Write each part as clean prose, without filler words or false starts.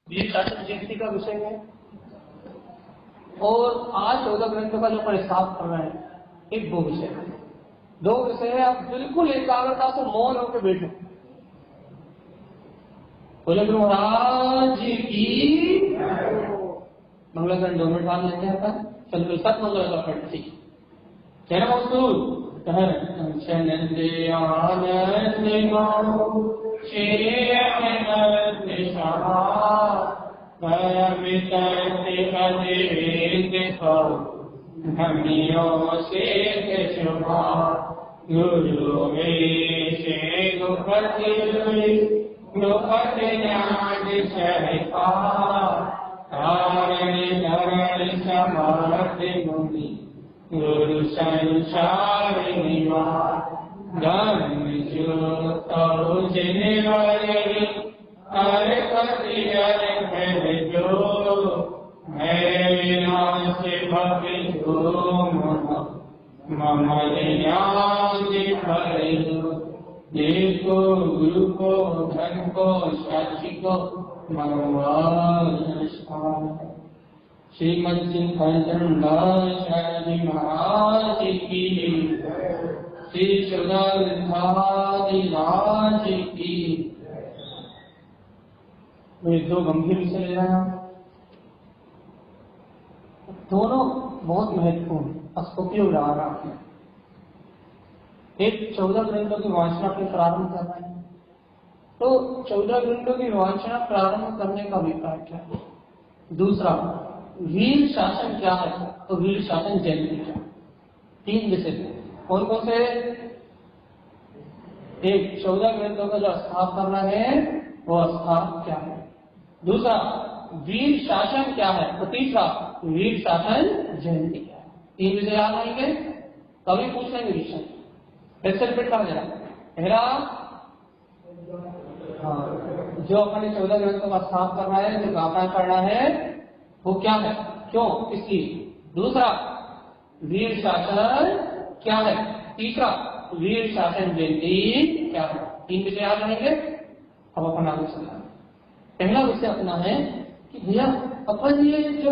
वीर शासन जयंती का विषय है और आज 14 ग्रंथों का जो प्रस्ताव कर रहे हैं एक दो विषय है। दो विषय है, आप बिल्कुल एकाग्रता से मौन होकर बैठो। बोले गुरु महाराज की मंगलाचरण 2 मिनट बाद लेते हैं अपन। चल तो सत मंगल का पढ़ ठीक है ना मौसूल गुरु गुरु संसार निवास धर्म जो तो जिने वाले हर पति हर जो मेरे विनाश भवि मम देखो गुरु को धन को साक्षी को श्रीमद चिंतन महाराज की श्री सुधाराज की। दो गंभीर विषय ले रहे हैं, दोनों बहुत महत्वपूर्ण स्तुति उदाहरण है। एक 14 ग्रंथों की वाचना के प्रारंभ कर रहे हैं, तो 14 ग्रंथों की वाचना प्रारंभ करने का अभिप्राय क्या है। दूसरा, वीर शासन क्या है, तो वीर शासन जयंती क्या। 3 विषय कौन कौन से। एक 14 ग्रंथों का जो स्थाप करना है वो स्थाप क्या है। दूसरा, वीर शासन क्या है। तो तीसरा, वीर शासन जयंती क्या है। 3 विषय याद आएंगे, कभी पूछ लेंगे विषय फिर से रिपीट कर देना। पहला, जो अपने 14 ग्रंथों का स्थाप करना है, जो गाथा पढ़ना है वो क्या है, क्यों, इसलिए। दूसरा, वीर शासन क्या है। तीसरा, वीर शासन जयंती क्या है। 3 विषय याद रहेंगे। अब अपन आगे चलना। पहला विषय अपना है कि भैया अपन ये जो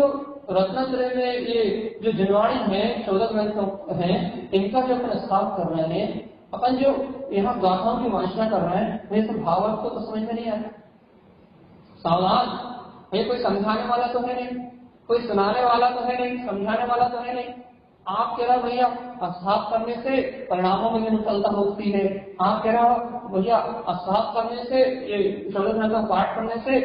रत्नात्रय में ये जो जनवाणी है 14 ग्रंथ है, इनका जो अपन स्थाप कर रहे हैं, अपन जो यहाँ गाथाओं की वाचना कर रहे हैं, वह सब भावार्थ तो समझ में नहीं आता। सावधान, ये कोई समझाने वाला तो है नहीं, कोई सुनाने वाला तो है नहीं, समझाने वाला तो है नहीं। आप कह रहा भैया स्थाप करने से परिणामों में विफलता होती है। आप कह रहा भैया स्थाप करने से, ये 14 ग्रंथ का पाठ करने से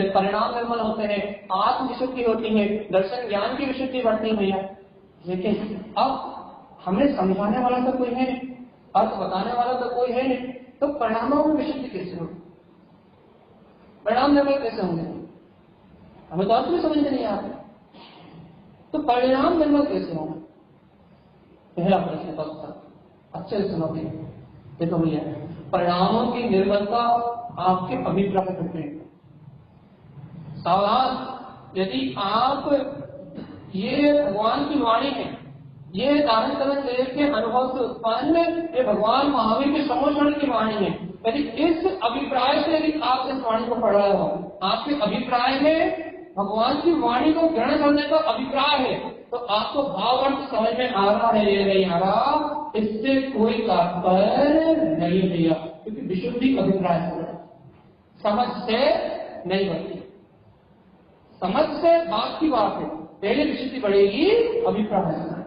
परिणाम निर्मल होते हैं, आत्म विशुद्धि होती है, दर्शन ज्ञान की विशुद्धि बढ़ती है भैया। लेकिन अब हमें समझाने वाला तो कोई है नहीं, अर्थ बताने वाला तो कोई है नहीं, तो परिणामों में विशुद्धि कैसे होगी, परिणाम निर्मल कैसे होंगे। हमें तो अर्थ भी समझ में नहीं आता, तो परिणाम निर्मल कैसे होगा। पहला प्रश्न का अच्छे से सुनोगे। देखो भैया, परिणामों की निर्मलता आपके अभिप्राय करते हैं। सावधान, यदि आप ये भगवान की वाणी है, ये दारण करण देव के अनुभव से उत्पन्न, ये भगवान महावीर के समोषण की वाणी है, यदि इस अभिप्राय से यदि आप इस वाणी को पढ़ रहे हो, आपके अभिप्राय में भगवान की वाणी को ग्रहण करने का अभिप्राय है, तो आपको भावार्थ समझ में आ रहा है या नहीं आ रहा, इससे कोई तात्पर्य नहीं दिया, क्योंकि विशुद्धि अभिप्राय से, समझ से नहीं बढ़ती। समझ से बात की बात है, पहले विशुद्धि बढ़ेगी अभिप्राय से।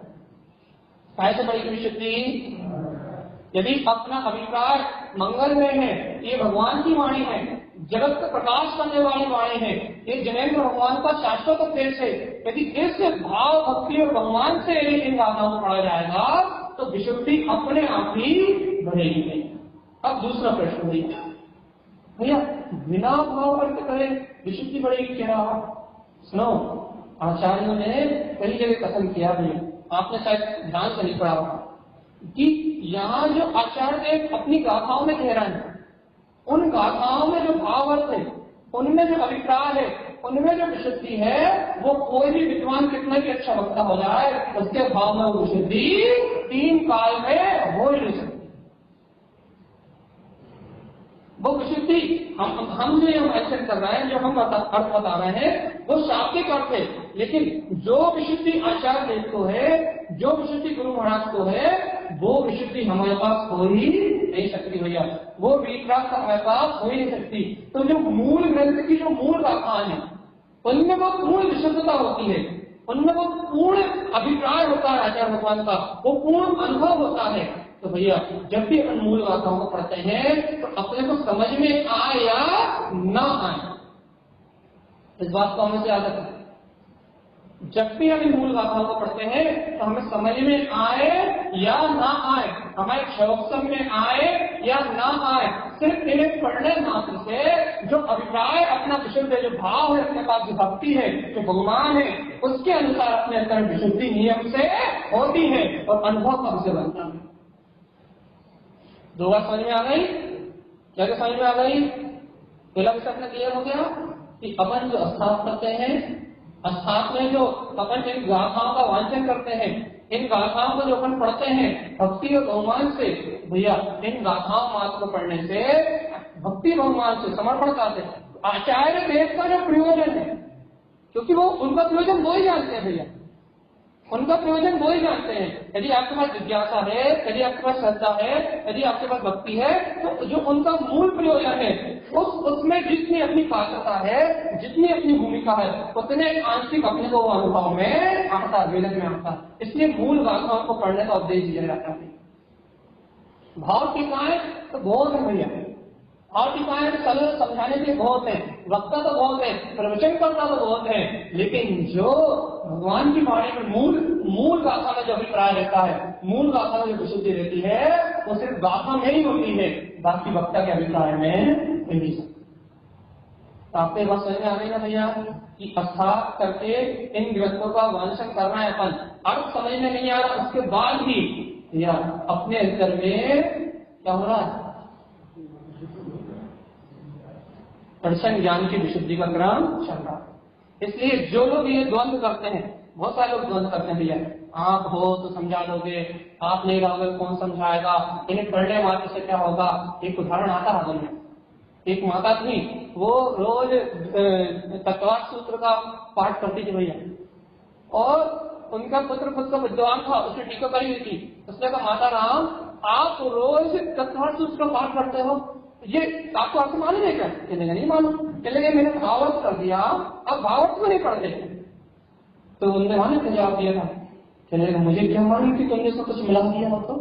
कैसे बढ़ेगी विशुद्धि। यदि अपना अभिप्राय मंगलमय है, ये भगवान की वाणी है, जगत का प्रकाश करने वाली वाणी है, ये जनेन्द्र भगवान का शाश्वत उपदेश है, यदि इस भाव भक्ति और भगवान से इन गाथाओं को पढ़ा जाएगा तो विशुद्धि अपने आप ही बढ़ेगी नहीं। अब दूसरा प्रश्न भैया बिना भाव अर्थ करे विशुद्धि बढ़ेगी क्या। सुनो, आचार्यों ने कई जगह कथन किया भैया, आपने शायद ध्यान से नहीं पढ़ा होगा कि यहाँ जो आचार्य अपनी गाथाओं में कह रहे हैं, उन गाथाओं में जो भाव अर्थ है, उनमें जो अभिप्राय है, उनमें जो विशुद्धि है, वो कोई भी विद्वान कितना भी अच्छा वक्ता हो जाए, उसके भाव में वो विशुद्धि 3 काल में हो ही नहीं सकती। वो विशुद्धि हम जो मेंशन कर रहे हैं, जो हम अर्थ बता रहे हैं, वो शाब्दिक अर्थ है। लेकिन जो विशुद्धि आचार्य देव को है, जो विशुद्धि गुरु महाराज को है, वो विशुद्धि हमारे पास हो ही नहीं सकती भैया। वो विश्वास हमारे पास हो ही नहीं सकती। तो जो मूल ग्रंथ की जो मूल गाथाएं है, उनमें वो पूर्ण विशुद्धता होती है, उनमें वो पूर्ण अभिप्राय होता है आचार्य भगवान का, वो पूर्ण अनुभव होता है। तो भैया जब भी अपन मूल गाथाओं को पढ़ते हैं तो अपने को समझ में आए या ना आए, इस बात को हमें याद रखना। जब भी हम मूल गाथाओं को पढ़ते हैं तो हमें समझ में आए या ना आए, हमारे शौक में आए या ना आए, सिर्फ इन्हें पढ़ने मात्र से जो अभिप्राय अपना विशुद्ध जो भाव है, अपने पास जो भक्ति है, जो भगवान है, उसके अनुसार अपने अंदर विशुद्धि नियम से होती है और अनुभव का विषय बनता है। दो बात समझ में आ गई? क्या समझ में आ गई? पहला विषय अपना क्लियर हो गया कि अपन जो अस्थाप करते हैं, अस्थाप में जो अपन इन गाथाओं का वांचन करते हैं, इन गाथाओं को जो अपन पढ़ते हैं भक्ति और बहुमान से, भैया इन गाथाओं मात्र को पढ़ने से, भक्ति बहुमान से समर्पण करते आचार्य देव का जो प्रयोजन है, क्योंकि वो उनका प्रयोजन वो ही जानते हैं भैया, उनका प्रयोजन वो ही जानते हैं। यदि आपके पास जिज्ञासा है, यदि आपके पास श्रद्धा है, यदि आपके पास भक्ति है, तो जो उनका मूल प्रयोजन है उसमें जितनी अपनी पात्रता है, जितनी अपनी भूमिका है, उतने आंशिक अपने को अनुभव में आता है, वेदन में आता है। इसलिए मूल गाथाओं को पढ़ने का उद्देश्य दिया जाता है। भाव टीकाएं तो बहुत है भैया, भाव टीकाएं सरल समझाने के लिए बहुत है, वक्ता तो बहुत है, प्रवचन करता तो बहुत है, लेकिन जो भगवान की वाणी में मूल गाथा में जो अभिप्राय रहता है, मूल गाथा में जो विशुद्धि रहती है, वो सिर्फ गाथा में ही होती है, बाकी वक्ता के अभिप्राय में नहीं। तो आपको एक बात समझ में आ गई ना भैया कि अर्थात करके इन ग्रंथों का वांचन करना है अपन, अर्थ समझ में नहीं आ रहा, उसके बाद भी या अपने अंतर में क्या हो रहा है, दर्शन ज्ञान की विशुद्धि का क्रम चल रहा है। इसलिए जो लोग ये द्वंद्व करते हैं, बहुत सारे लोग द्वंद्व करते हैं भैया, आप हो तो समझा दोगे, आप नहीं रहोगे कौन समझाएगा, इन्हें पढ़ने मात्र से क्या होगा। एक उदाहरण आता है में, एक माता थी, वो रोज तत्वार्थ सूत्र का पाठ करती थी भैया, और उनका पुत्र खुद का विद्वान था, उसने टीका करी हुई थी। उसने कहा माता राम आप रोज तत्वार्थ सूत्र का पाठ करते हो, ये आपको आपको मालूम है क्या? कहने नहीं मालूम। कहने मैंने भावार्थ कर दिया, अब भावार्थ को नहीं पढ़ते। तो उन्होंने मालूम क्या जवाब दिया था? कहने मुझे क्या मालूम कि तुमने इसको कुछ मिला दिया हो, तो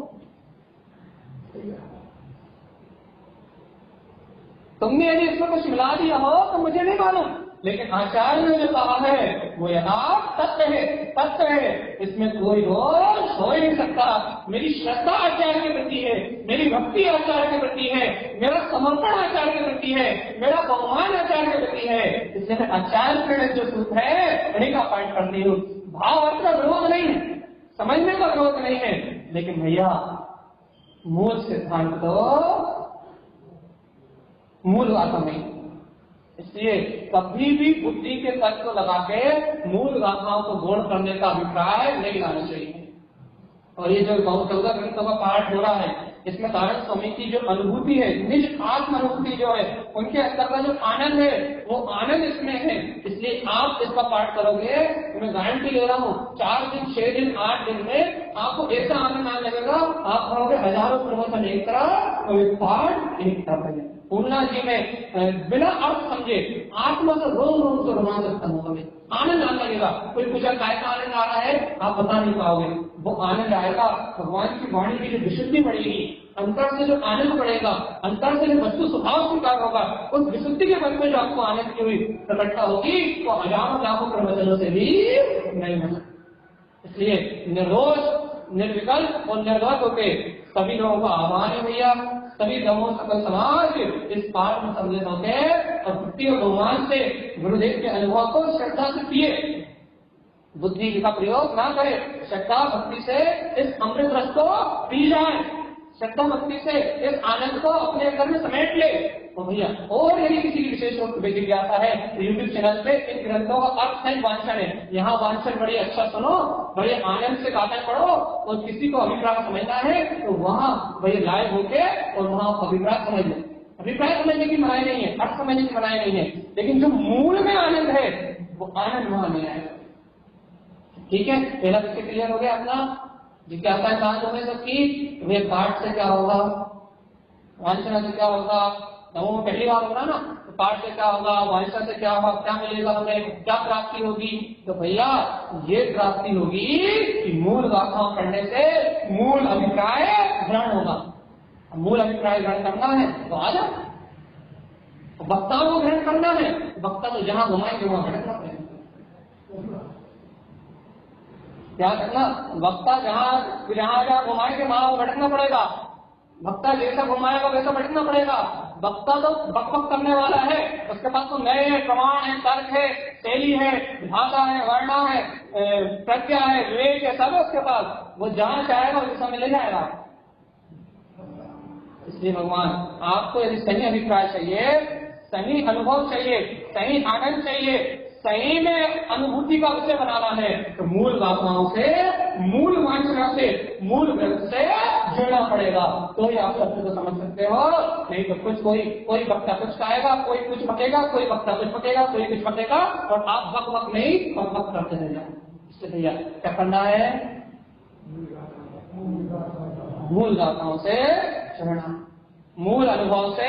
तुमने यदि इसको कुछ मिला दिया हो तो मुझे नहीं मालूम, लेकिन आचार्य ने जो कहा है वो यथार्थ सत्य है, सत्य है, इसमें कोई दोष हो ही नहीं सकता। मेरी श्रद्धा आचार्य के प्रति है, मेरी भक्ति आचार्य के प्रति है, मेरा समर्पण आचार्य के प्रति है, मेरा बहुमान आचार्य के प्रति है, इसलिए मैं आचार्य प्रेरित जो सूत्र है उन्हीं का पाठ करती हूँ। भाव अर्थ का विरोध नहीं है, समझने का विरोध नहीं है, लेकिन भैया मूल सिद्धांत तो मूल गाथा नहीं। इसलिए कभी भी बुद्धि के तर्क को लगा के मूल गाथाओं को गौण करने का अभिप्राय नहीं लाना चाहिए। और ये जो 14 ग्रंथों का पाठ हो रहा है, इसमें सारण स्वामी की जो अनुभूति है, निज आत्म अनुभूति जो है, उनके अंदर का जो आनंद है, वो आनंद इसमें है। इसलिए आप इसका पाठ करोगे तो मैं गारंटी ले रहा हूँ 4 दिन 6 दिन 8 दिन में आपको ऐसा आनंद आने लगेगा, आप कहोगे हजारों प्रवचन एक तरह और पाठ एक तरह। पूर्णा जी में बिना अर्थ समझे आत्मा का रोम रोम से रोमांच उत्पन्न होगा, आनंद आने लगेगा। कोई पूछा काय का आनंद आ रहा है, आप बता नहीं पाओगे। वो आनंद आएगा भगवान की वाणी की जो विशुद्धि बढ़ेगी, अंतर से जो आनंद बढ़ेगा, अंतर से जो वस्तु स्वभाव स्वीकार होगा, उस विशुद्धि के मन में जो आपको आनंद की हुई प्रकटता होगी, तो हजारों लाखों प्रवचनों से भी नहीं मिल। इसलिए निर्रोष, निर्विकल्प और निर्वाक होके सभी लोगों को आह्वान है भैया, सभी धर्मों सकल समाज इस पाठ में सम्मिलित होते और भक्ति और भगवान से गुरुदेव के अनुभव को श्रद्धा से पिए, बुद्धि का प्रयोग ना करे, श्रद्धा भक्ति से इस अमृत रस को पी जाए, श्रद्धा भक्ति से इस आनंद को अपने अंदर में समेट ले। तो भैया और यदि किसी की विशेष जिज्ञासा है तो यूट्यूब चैनल पे इन ग्रंथों का अर्थ है वांछन है, यहाँ वांछन बड़े अच्छा सुनो, बड़े आनंद से गाथा पढ़ो, और किसी को अभिप्राय समझना है तो वहाँ भैया लाइव होके और वहाँ अभिप्राय समझ लो। अभिप्राय समझने की मनाही नहीं है, अर्थ समझने की मनाही नहीं है, लेकिन जो मूल में आनंद है वो आनंद वहां नहीं आएगा। ठीक है, पहला विषय क्लियर हो गया अपना। जिज्ञासा शांत होने सबकी, वे पाठ से क्या होगा, वांछना से क्या होगा, नवों में पहली बार होगा ना, तो पाठ से क्या होगा, वांछना से क्या होगा, क्या मिलेगा हमें, क्या प्राप्ति होगी। तो भैया ये प्राप्ति होगी कि मूल गाथाओं पढ़ने से मूल अभिप्राय ग्रहण होगा। मूल अभिप्राय ग्रहण करना है तो आ जाओ, वक्ताओं को ग्रहण करना है, वक्ता तो जहां घुमाएंगे वहां भटकना पड़ेगा। क्या करना, वक्ता जहां जहां घुमाएंगे वहां भटकना पड़ेगा। वक्ता जैसा घुमाएगा वैसा भटकना पड़ेगा। वक्ता तो बकबक करने वाला है, उसके पास तो नए प्रमाण है, तर्क है, शैली है, भाषा है, वर्णा है, प्रज्ञा है, विवेक है, सब है उसके पास। वो जहां चाहेगा उस दिशा में ले जाएगा। इसलिए भगवान आपको यदि सही अभिप्राय चाहिए, सही अनुभव चाहिए, सही आनंद चाहिए, सही में अनुभूति का विषय बनाना है, तो मूल गाथाओं से, मूल वांछना से, मूल ग्रंथ से जुड़ना पड़ेगा। तो ही आप सत्य को समझ सकते हो। नहीं तो कुछ कोई वक्ता कुछ कहेगा, कोई कुछ बकेगा, कोई वक्ता कुछ बकेगा, कोई कुछ बकेगा, और आप वक नहीं और वक करते रह जाए। इससे भैया क्या करना है, मूल गाथाओं से जुड़ना, मूल अनुभव से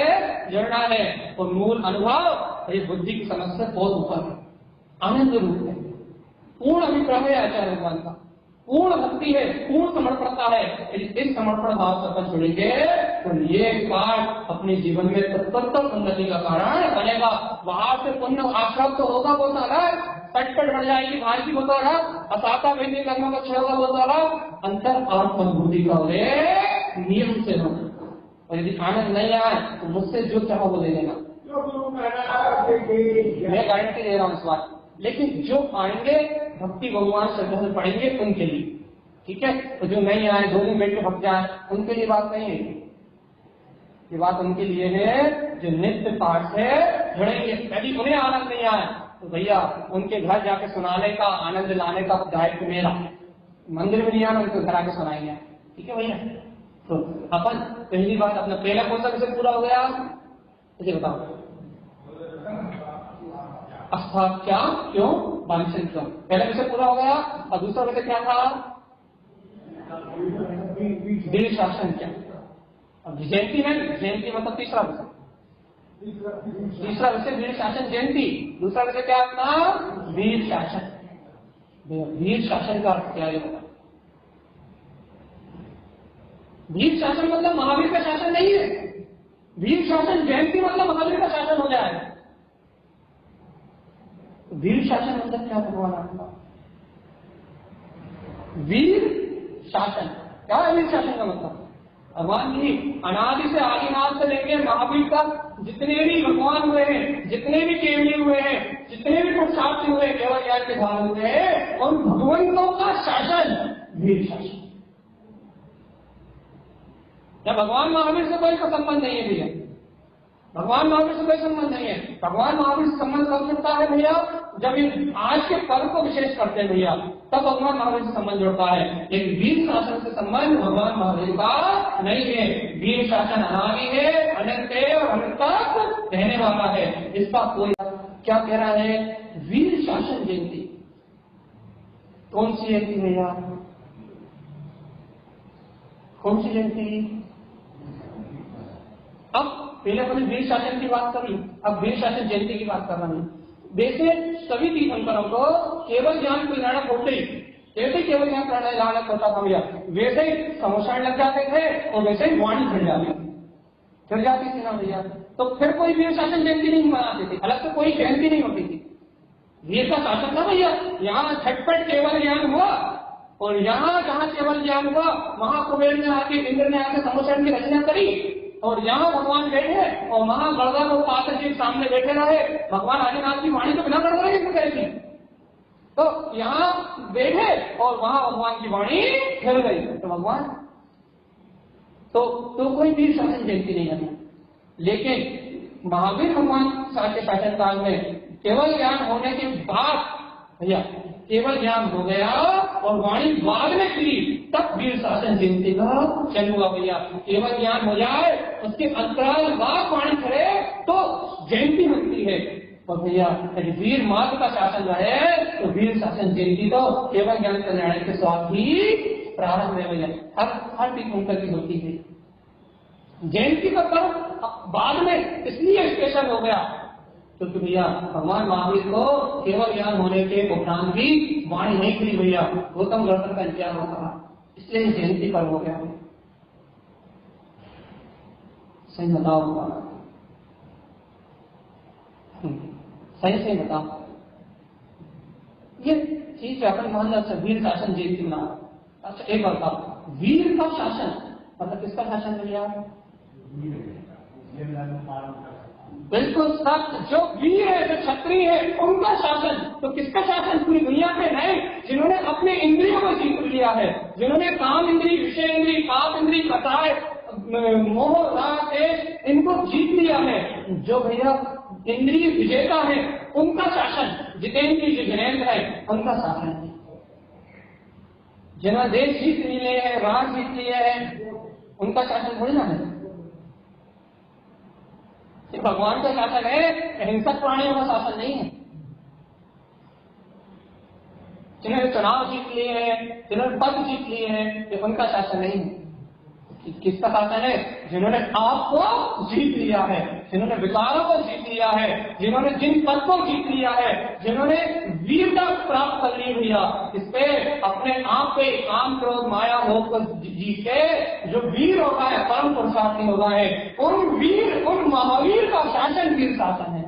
जुड़ना है। और मूल अनुभव ये बुद्धि की समझ से बहुत ऊपर है, आनंद रूप है, पूर्ण अभिप्राय है आचार्य भगवान का, पूर्ण भक्ति है, पूर्ण समर्पणता है। इस समर्पण भाव से अपन जुड़ेंगे तो ये पाठ अपने जीवन में तत्पर उन्नति का कारण बनेगा। वहां से पुण्य आश्रम तो होगा बहुत अलग, कटकट बढ़ जाएगी बाहर की बहुत अलग, असाता वैदिक कर्मों का क्षय होगा बहुत अलग, अंतर और अनुभूति का नियम से हो। और यदि आनंद नहीं आए तो मुझसे जो चाहो वो ले लेना, मैं गारंटी दे रहा हूँ इस बात। लेकिन जो आएंगे भक्ति भगवान श्रद्धा से पढ़ेंगे उनके लिए, ठीक है। तो जो नहीं आए, 2 दिन बैठ के भक्त जाए, उनके लिए बात नहीं है। ये बात उनके लिए है जो नित्य पाठ से जुड़ेंगे। यदि उन्हें आनंद नहीं आए तो भैया उनके घर जाके सुनाने का, आनंद लाने का दायित्व मेरा। मंदिर में नहीं आना, उनको घर आके सुनाएंगे, ठीक है भैया। तो अपन पहली बात, अपना पहला कौन सा विषय पूरा हो गया, मुझे बताओ। अस्था क्या, क्यों, वांछन क्यों, पहला विषय पूरा हो गया। और दूसरा विषय क्या था, वीर शासन क्या। अब जयंती है, जयंती मतलब तीसरा विषय, तीसरा विषय वीर शासन जयंती। दूसरा विषय क्या अपना, वीर शासन। वीर शासन का अर्थ क्या है, वीर शासन मतलब महावीर का शासन नहीं है। वीर शासन जयंती मतलब महावीर का शासन हो जाए। वीर शासन मतलब क्या भगवान आपका, वीर शासन क्या है, वीर शासन का मतलब भगवान की अनादि से आदिनाथ से लेके महावीर का जितने भी भगवान हुए हैं, जितने भी केवली हुए हैं, जितने भी पुरुषार्थी हुए, केवल ज्ञान के भाग हुए हैं, और भगवंतों का शासन वीर शासन। या भगवान महावीर से कोई संबंध नहीं है भैया, भगवान महावीर से कोई संबंध नहीं है। भगवान महावीर से संबंध कब जुड़ता है भैया, जब इन आज के पर्व को विशेष करते हैं भैया, तब भगवान महावीर से संबंध जुड़ता है। लेकिन वीर शासन से संबंध भगवान महावीर का नहीं है। वीर शासन अनादि है, अनंत है और अनंत तक रहने वाला है। इसका कोई क्या कह रहा है, वीर शासन जयंती कौन सी जयंती भैया, कौन सी जयंती। अब पहले हमने वीर शासन की बात करी, अब वीर शासन जयंती की बात कर रहा हूं। वैसे सभी तीर्थंकरों को केवल ज्ञान प्रेरणा होते ही, जैसे केवल ज्ञान प्रेरणा होता था भैया, वैसे ही समोसाण लग जाते थे और वैसे ही वाणी फिर जाती थी ना भैया। तो फिर कोई वीर शासन जयंती नहीं मनाते थे, अलग से कोई जयंती नहीं होती थी। वीर का शासन था भैया, यहाँ झटपट केवल ज्ञान हुआ, और यहाँ जहाँ केवल ज्ञान हुआ वहां कुबेर ने आके, इंद्र ने आके समोसाण की रचना करी, और यहाँ भगवान बैठे और वहां गड़गा को पात्र जी सामने बैठे रहे। भगवान आदिनाथ की वाणी तो बिना गड़गा ही थी, तो यहाँ बैठे और वहां भगवान की वाणी हिल गई। तो भगवान तो कोई वीर शासन जयंती नहीं है। लेकिन महावीर भगवान के शासन काल में केवल ज्ञान होने के बाद भैया केवल ज्ञान हो गया और वाणी बाद में खुली, तब वीर शासन जयंती का चलूंगा। भैया केवल ज्ञान हो जाए, उसके अंतराल बाद वाणी करे तो जयंती बनती है। और भैया यदि वीर मार्ग का शासन रहे तो वीर शासन जयंती तो केवल ज्ञान कल्याण के साथ ही प्रारंभ में भैया हर तीर्थंकर की होती है। जयंती का पर्व बाद में इसलिए स्पेशल हो गया क्योंकि भैया भगवान महावीर को केवल ज्ञान होने के उपरांत भी वाणी नहीं खुली भैया, गौतम गणपति का इंतजार होता था, इसलिए जयंती पर्व हो गया। सही बताओ, सही बताओ, ये चीज अपन मान लो। अच्छा वीर शासन जयंती मना, अच्छा एक बात बताओ, वीर का शासन मतलब किसका शासन भैया? बिल्कुल सत्य, जो वीर है, जो क्षत्रिय है, उनका शासन। तो किसका शासन? पूरी दुनिया में नहीं, जिन्होंने अपने इंद्रियों को जीत लिया है, जिन्होंने काम इंद्री, विषय इंद्री, पाप इंद्री, कटाए, मोह, राग, देश, इनको जीत लिया है, जो भैया इंद्रिय विजेता है, उनका शासन। जितेंद्र जो जिनेन्द्र है, उनका शासन है। जिन्होंने देश जीत लिए हैं, राज जीत लिए हैं, उनका शासन थोड़ी ना है। भगवान का शासन है, हिंसक प्राणियों का शासन नहीं है। जिन्होंने चुनाव जीत लिए हैं, जिन्होंने पद जीत लिए हैं, ये उनका शासन नहीं है। किसका शासन है? जिन्होंने आपको जीत लिया है, जिन्होंने विचारों को जीत लिया है, जिन्होंने जिन पद को जीत लिया है, जिन्होंने वीरता प्राप्त कर ली भैया, इस पे अपने आप पे काम, क्रोध, माया, मोह को जीत के जो वीर होगा है, परम पुरुषार्थी होगा है, उन वीर, उन महावीर का शासन वीर शासन है।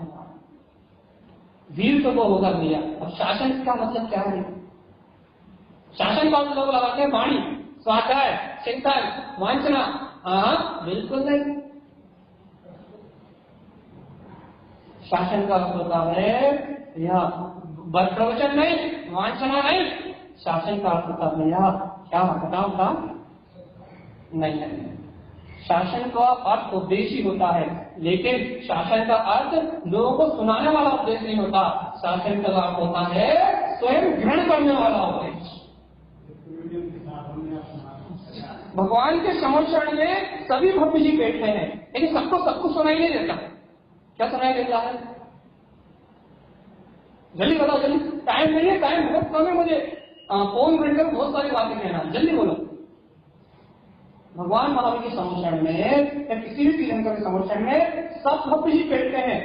वीर तो वो होगा भैया। अब शासन का मतलब क्या है? शासन का लोग लगाते हैं वाणी, स्वाध्याय, चिंतन, वांछना। हाँ बिल्कुल नहीं। शासन का अर्थ होता है यह प्रवचन नहीं, वांछना नहीं। शासन का अर्थ होता है यह क्या बताओ था? नहीं, शासन का अर्थ उपदेश ही होता है, लेकिन शासन का अर्थ लोगों को सुनाने वाला उपदेश नहीं होता। शासन का अर्थ होता है स्वयं ग्रहण करने वाला उपदेश। भगवान के समर्षण में सभी भक्त जी बैठे हैं, लेकिन सबको सब कुछ सुनाई नहीं देता। क्या सुनाई देता है? जल्दी बताओ, जल्दी, टाइम नहीं है, टाइम बहुत कम है मुझे, फोन करके बहुत सारी बातें कहना, जल्दी बोलो। भगवान महावीर के समर्षण में या किसी भी तीर्थंकर के समर्षण में सब भक्त जी बैठते हैं,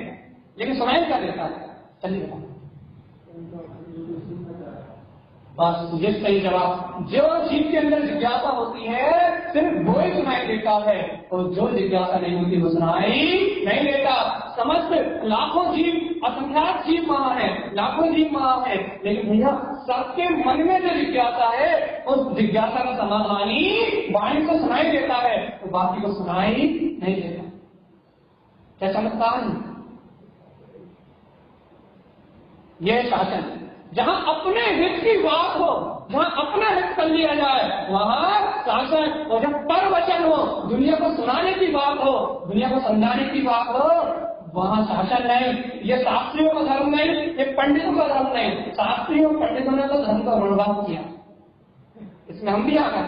लेकिन सुनाई क्या देता है? जल्दी बताओ। बस ये सही जवाब। जो जीव के अंदर जिज्ञासा होती है सिर्फ वो ही सुनाई देता है, और जो जिज्ञासा नहीं होती वो सुनाई नहीं देता। समस्त लाखों जीव, असंख्यात जीव वहां है, लाखों जीव वहां है, लेकिन भैया सबके मन में जो जिज्ञासा है उस जिज्ञासा का समाधान ही वाणी को सुनाई देता है, तो बाकी को सुनाई नहीं देता। क्या चमत्कार है? यह शासन जहां अपने हित की बात हो, जहां अपना हित कर लिया जाए, वहां शासन। और जब परवचन हो, दुनिया को सुनाने की बात हो, दुनिया को समझाने की बात हो, वहां शासन नहीं। ये शास्त्रियों का धर्म नहीं, ये पंडितों का धर्म नहीं। शास्त्रियों पंडितों ने तो धर्म का बर्बाद किया, इसमें हम भी आ गए।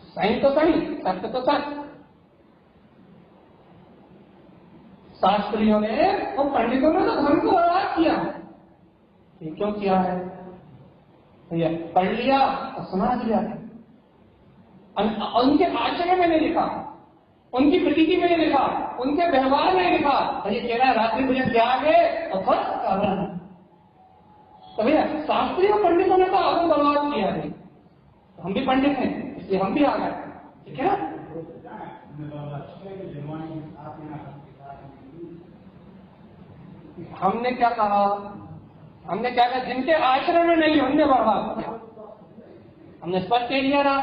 सही तो सही, सत्य तो सत्य। शास्त्रियों ने और पंडितों ने तो धर्म को बर्बाद किया। ये क्यों किया है भैया? पढ़ लिया और सुना दिया, उनके आचरण में नहीं लिखा, उनकी प्रतीति में नहीं लिखा, उनके व्यवहार में नहीं लिखा। ये कह रहा है रात्रि भोजन त्याग है और फर्क कारण है। तो भैया शास्त्री और पंडितों ने तो आगे बर्बाद किया है, हम भी पंडित हैं इसलिए हम भी आ गए, ठीक है ना? हमने क्या कहा? हमने क्या कहा? जिनके आचरण में नहीं हमने बर्बाद किया। हमने स्पष्ट कह दिया ना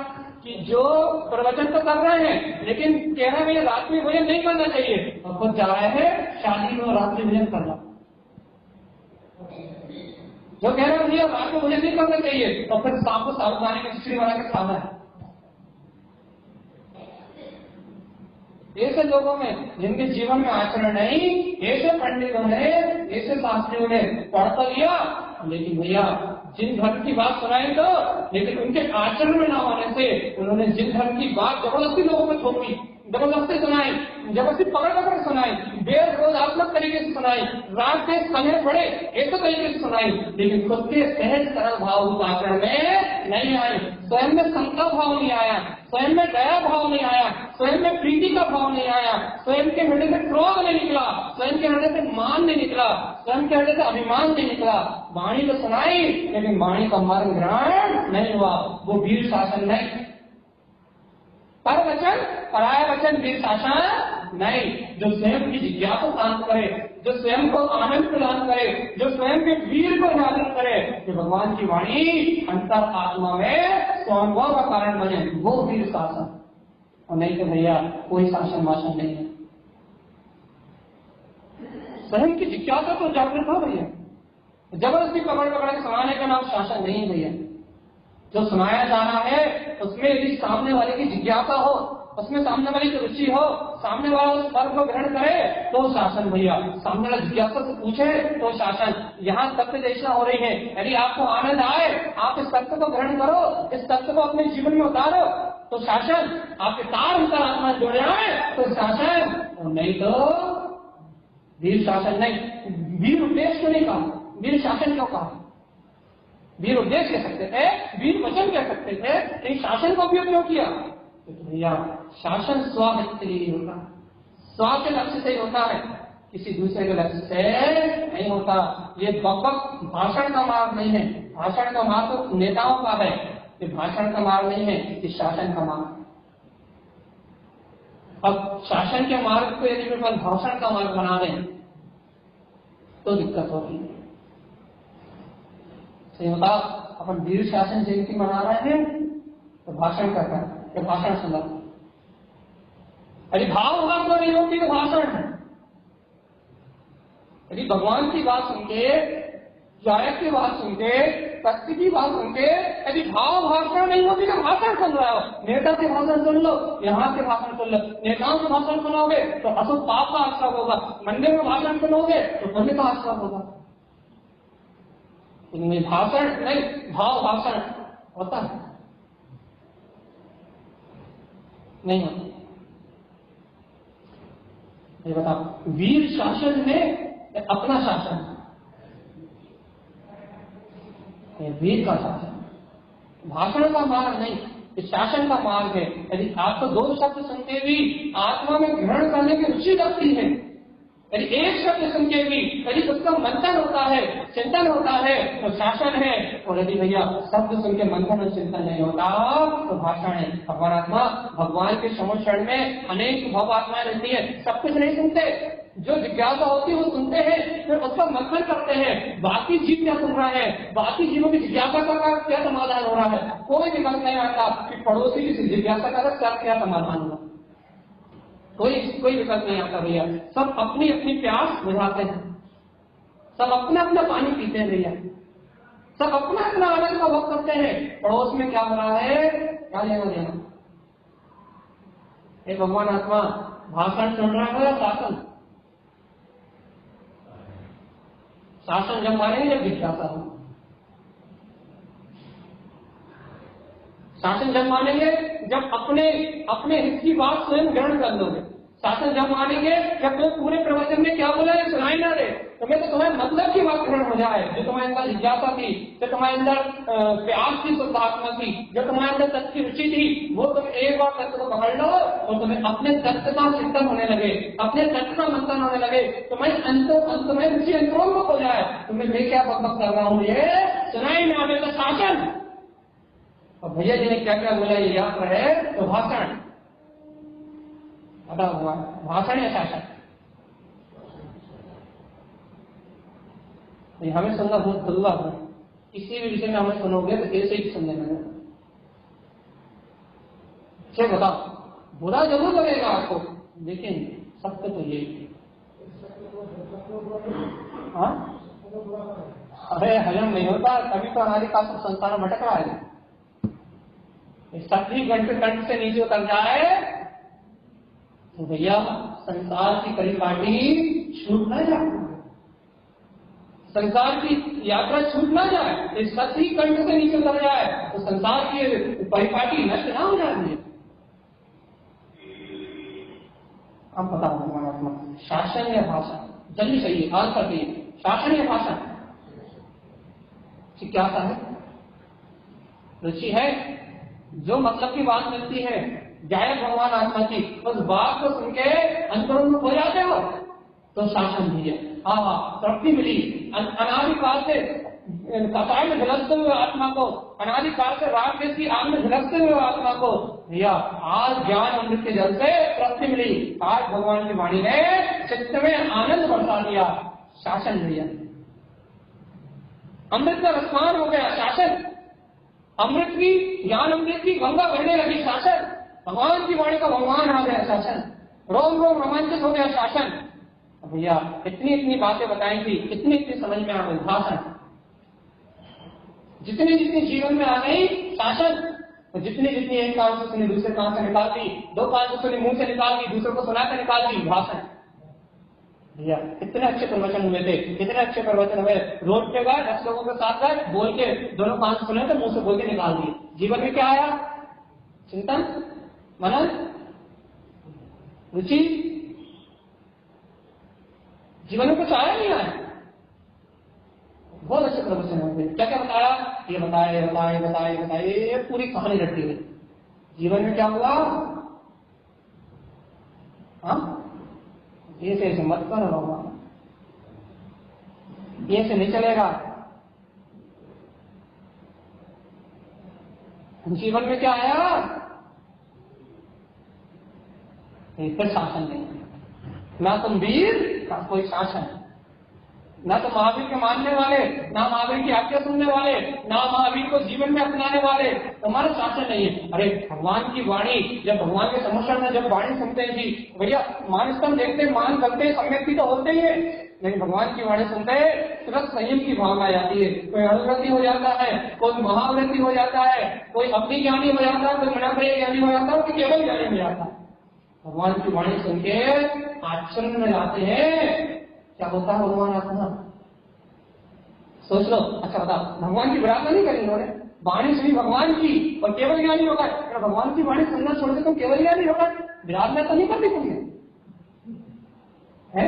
कि जो प्रवचन तो कर रहे हैं लेकिन कह रहे हैं रात्रि भोजन नहीं करना चाहिए, और खुद जा रहे हैं शादी में रात्रि भोजन करना। जो कह रहे हैं भैया रात्रि भोजन नहीं करना चाहिए, और फिर शाम को साबुदाने में खिचड़ी बना के खाना है। ऐसे लोगों में जिनके जीवन में आचरण नहीं, ऐसे पंडितों ने, ऐसे शास्त्रियों ने पढ़ तो लिया, लेकिन भैया जिन धर्म की बात सुनाई तो, लेकिन उनके आचरण में न होने से उन्होंने जिन धर्म की बात जबरदस्ती लोगों को थोपी, जबरदस्ती सुनाई, जबरदस्ती पकड़ पकड़ सुनाई, बेरोधात्मक तरीके से सुनाई, रात के समय बड़े ऐसे तरीके से सुनाई, लेकिन खुद के सहज सरल भाव उस आचरण में नहीं आए, स्वयं में समता भाव नहीं आया, स्वयं में दया भाव नहीं आया, स्वयं में प्रीति का भाव नहीं आया, स्वयं के हृदय से क्रोध नहीं निकला, स्वयं के हृदय से मान नहीं निकला, स्वयं के हृदय से अभिमान नहीं निकला। वाणी तो सुनाई, लेकिन वाणी का मार्ग ग्रहण नहीं हुआ, वो वीर शासन नहीं। पर वचन पराय वचन वीर शासन नहीं। जो स्वयं की जिज्ञासा शांत करे, जो स्वयं को आनंद प्रदान करे, जो स्वयं के वीर को जागृत करे, जो भगवान की वाणी अंतर आत्मा में स्वानुभव का कारण बने, वो वीर शासन। और नहीं तो भैया कोई शासन वासन नहीं है। स्वयं की जिज्ञासा तो जागृत हो भैया, जबरदस्ती पकड़ पकड़ के सुनाने का नाम शासन नहीं भैया। जो सुनाया जाना है उसमें यदि सामने वाले की जिज्ञासा हो, उसमें सामने वाले की रुचि हो, सामने वाला उस फल को ग्रहण करे तो शासन भैया। सामने वाला जिज्ञासा से पूछे तो शासन। यहाँ सत्य देशना हो रही है, यदि आपको आनंद आए आप इस सत्य को ग्रहण करो, इस सत्य को अपने जीवन में उतारो तो शासन। आपके तार अंतरात्मा जुड़े आए तो शासन, और नहीं तो वीर शासन नहीं। वीर उपदेश क्यों नहीं कहा, वीर शासन क्यों कहा? वीर उपदेश कह सकते थे, वीर वचन कह सकते थे, लेकिन शासन का उपयोग क्यों किया? तो भैया शासन स्वास्थ्य के लिए होता है, स्वास्थ्य लक्ष्य से ही होता है, किसी दूसरे के लक्ष्य से नहीं होता। ये बकबक भाषण का मार्ग नहीं है, भाषण का मार्ग तो नेताओं का है, ये भाषण का मार्ग नहीं है, ये शासन का मार्ग। अब शासन के मार्ग को यदि वे भाषण का मार्ग बना दें तो दिक्कत होगी। सही बता, अपन वीर शासन जयंती मना रहे हैं तो भाषण कर रहे हैं, तो भाषण सुना। यदि भाव भाव तो नहीं होती तो भाषण है। यदि भगवान की बात सुन के, गायक की बात सुन के, शक्ति की बात सुन के यदि भाव भाषण नहीं होती तो भाषण सुन रहा हो। नेता के भाषण सुन लो, यहाँ के भाषण सुन लो। नेताओं के भाषण सुनोगे तो अशुभ पाप का आश्रय होगा, मंदिर में भाषण सुनोगे तो पुण्य का आश्रय होगा। इनमें भाषण नहीं, भाव भाषण होता है नहीं होता। ये बताओ, वीर शासन में अपना शासन, वीर का शासन, भाषण का मार्ग नहीं, शासन का मार्ग है। यदि आपको दो शब्द सुनते भी आत्मा में ग्रहण करने की रुचि लगती है, यदि एक शब्द सुन के भी यदि उसका मंथन होता है, चिंतन होता है तो शासन है। और यदि भैया शब्द सुन के मंथन और चिंतन नहीं होता तो भाषण है। भगवान आत्मा, भगवान के समोक्षण में अनेक भव आत्माएं रहती है, सब कुछ नहीं सुनते। जो जिज्ञासा होती है वो सुनते हैं, फिर उसका मंथन करते हैं, बाकी जीव क्या सुन रहा है, बाकी जीवों की जिज्ञासा का क्या समाधान हो रहा है। कोई विकल्प नहीं आता कि पड़ोसी की जिज्ञासा का क्या समाधान होगा, कोई विकल्प नहीं आता भैया। सब अपनी अपनी प्यास बुझाते हैं, सब अपना अपना पानी पीते हैं भैया, सब अपना अपना आनंद का भोग करते हैं। पड़ोस में क्या हो रहा है क्या लेना देना। ये भगवान आत्मा भाषण सुन रहा है, शासन शासन जब मानेंगे जब जिज्ञासा हो, शासन जब मानेंगे जब अपने हित की बात स्वयं ग्रहण कर लोगे। शासन जब मानेंगे जब तुम्हें पूरे प्रवचन में क्या बोला है सुनाई ना दे, तुम्हें तो तुम्हारे मतलब की बात ग्रहण हो जाए, जो तुम्हारे अंदर जिज्ञासा थी, जो तुम्हारे अंदर प्यास की शुद्धात्मा थी, जो तुम्हारे अंदर तत्व की रुचि थी, वो तुम एक बार तत्व को पकड़ लो और तुम्हें अपने तत्व का चिंतन होने लगे, अपने तत्व का मंथन होने लगे, तुम्हारी तुम्हारी रुचि अंतरोन्मुख हो जाए। तुम्हें मैं क्या बकबक कर रहा हूँ ये सुनाई ना दे तो शासन। और भैया जी ने क्या क्या बोला ये याद रहे तो भाषण पता हुआ, भाषण या शासन। हमें सुनना बहुत दुर्लभ है, किसी भी विषय में हमें सुनोगे तो ऐसे ही सुनने लगे। क्या बताओ, बुरा जरूर लगेगा आपको, लेकिन सत्य तो यही। हाँ, अरे हजम नहीं होता, तभी तो हमारी का संसार भटक रहा है। सभी घंटे कंठ से नीचे उतर जाए तो भैया संसार की परिपाटी छूट न जाए, संसार की यात्रा छूट ना जाए, इस सती कंठ से नीचे उतर जाए तो संसार की परिपाटी नष्ट ना हो जाती है। अब बताओ परमात्मा शासन या भाषण? जल्दी चाहिए, आंसर चाहिए, शासन या भाषण? क्या है? रुचि है, जो मतलब की बात मिलती है जय भगवान आत्मा की, उस बात को सुन के अंतरोन्मुख हो जाते हो तो शासन दीजिए। हाँ, तृप्ति मिली। अनादिकाल से कपाल में झलकते हुए आत्मा को, अनादिकाल से राग देश की आग में झलकते हुए आत्मा को भैया आज ज्ञान अमृत के जल से तृप्ति मिली। आज भगवान की वाणी ने चित्त में आनंद बरसा दिया, शासन भैया। अमृत का रसपान हो गया, शासन। अमृत की, ज्ञान अमृत की गंगा बहने लगी, शासन। भगवान की वाणी का भगवान आ गया, शासन। रोम रोम रोमांचित हो गया, शासन। भैया इतनी इतनी बातें बताई थी, इतनी इतनी समझ में आ गई, भाषण। जितनी जितनी जीवन में आ गई, शासन। तो जितनी जितनी एक कान से सुनी दूसरे कान से निकाल दी, दो कान से सुनी मुंह से निकाल दी, दूसरे को सुना कर निकाल दी, भाषण। भैया कितने अच्छे प्रवचन हुए थे, कितने अच्छे प्रवचन हुए। रोड पे गए, 10 लोगों के साथ गए, बोल के दोनों कान से सुने थे, मुंह से बोल के निकाल दिए। जीवन में क्या आया? चिंतन, मनन, रुचि। जीवन में कुछ आया नहीं आया। बहुत अच्छे प्रवचन हुए। क्या क्या बताया? ये बताए बताए बताए बताए, पूरी कहानी रटी हुई। जीवन में क्या हुआ? हाँ, ये से मत करो, ये से नहीं चलेगा। जीवन में क्या आया? फिर शासन नहीं, ना तुम वीर ना कोई शासन, ना तो महावीर के मानने वाले, ना महावीर की आज्ञा सुनने वाले, ना महावीर को जीवन में अपनाने वाले, तुम्हारा शासन नहीं है। अरे भगवान की वाणी, जब भगवान के सम्मुख में जब वाणी सुनते हैं जी भैया, मान स्तंभ देखते, मान करते हैं, सम्यक भी तो होते ही है, लेकिन भगवान की वाणी सुनते हैं तुरंत संयम की भावना आ जाती है। कोई अनुव्रति हो जाता है, कोई महाव्रति हो जाता है, कोई अपनी ज्ञानी हो जाता है, कोई मनाप्रिय ज्ञानी हो जाता है, कोई केवल ज्ञानी हो जाता है। भगवान की वाणी सुन के आचरण में लाते हैं, क्या होता है? भगवान आत्मा सोच लो। अच्छा बताओ, भगवान की विराधना नहीं करी उन्होंने, वाणी सुनी भगवान की और केवल ज्ञानी होगा। अगर भगवान की वाणी सुनना छोड़ दे तो केवल ज्ञानी होगा, विराधना तो नहीं करनी तुमने है।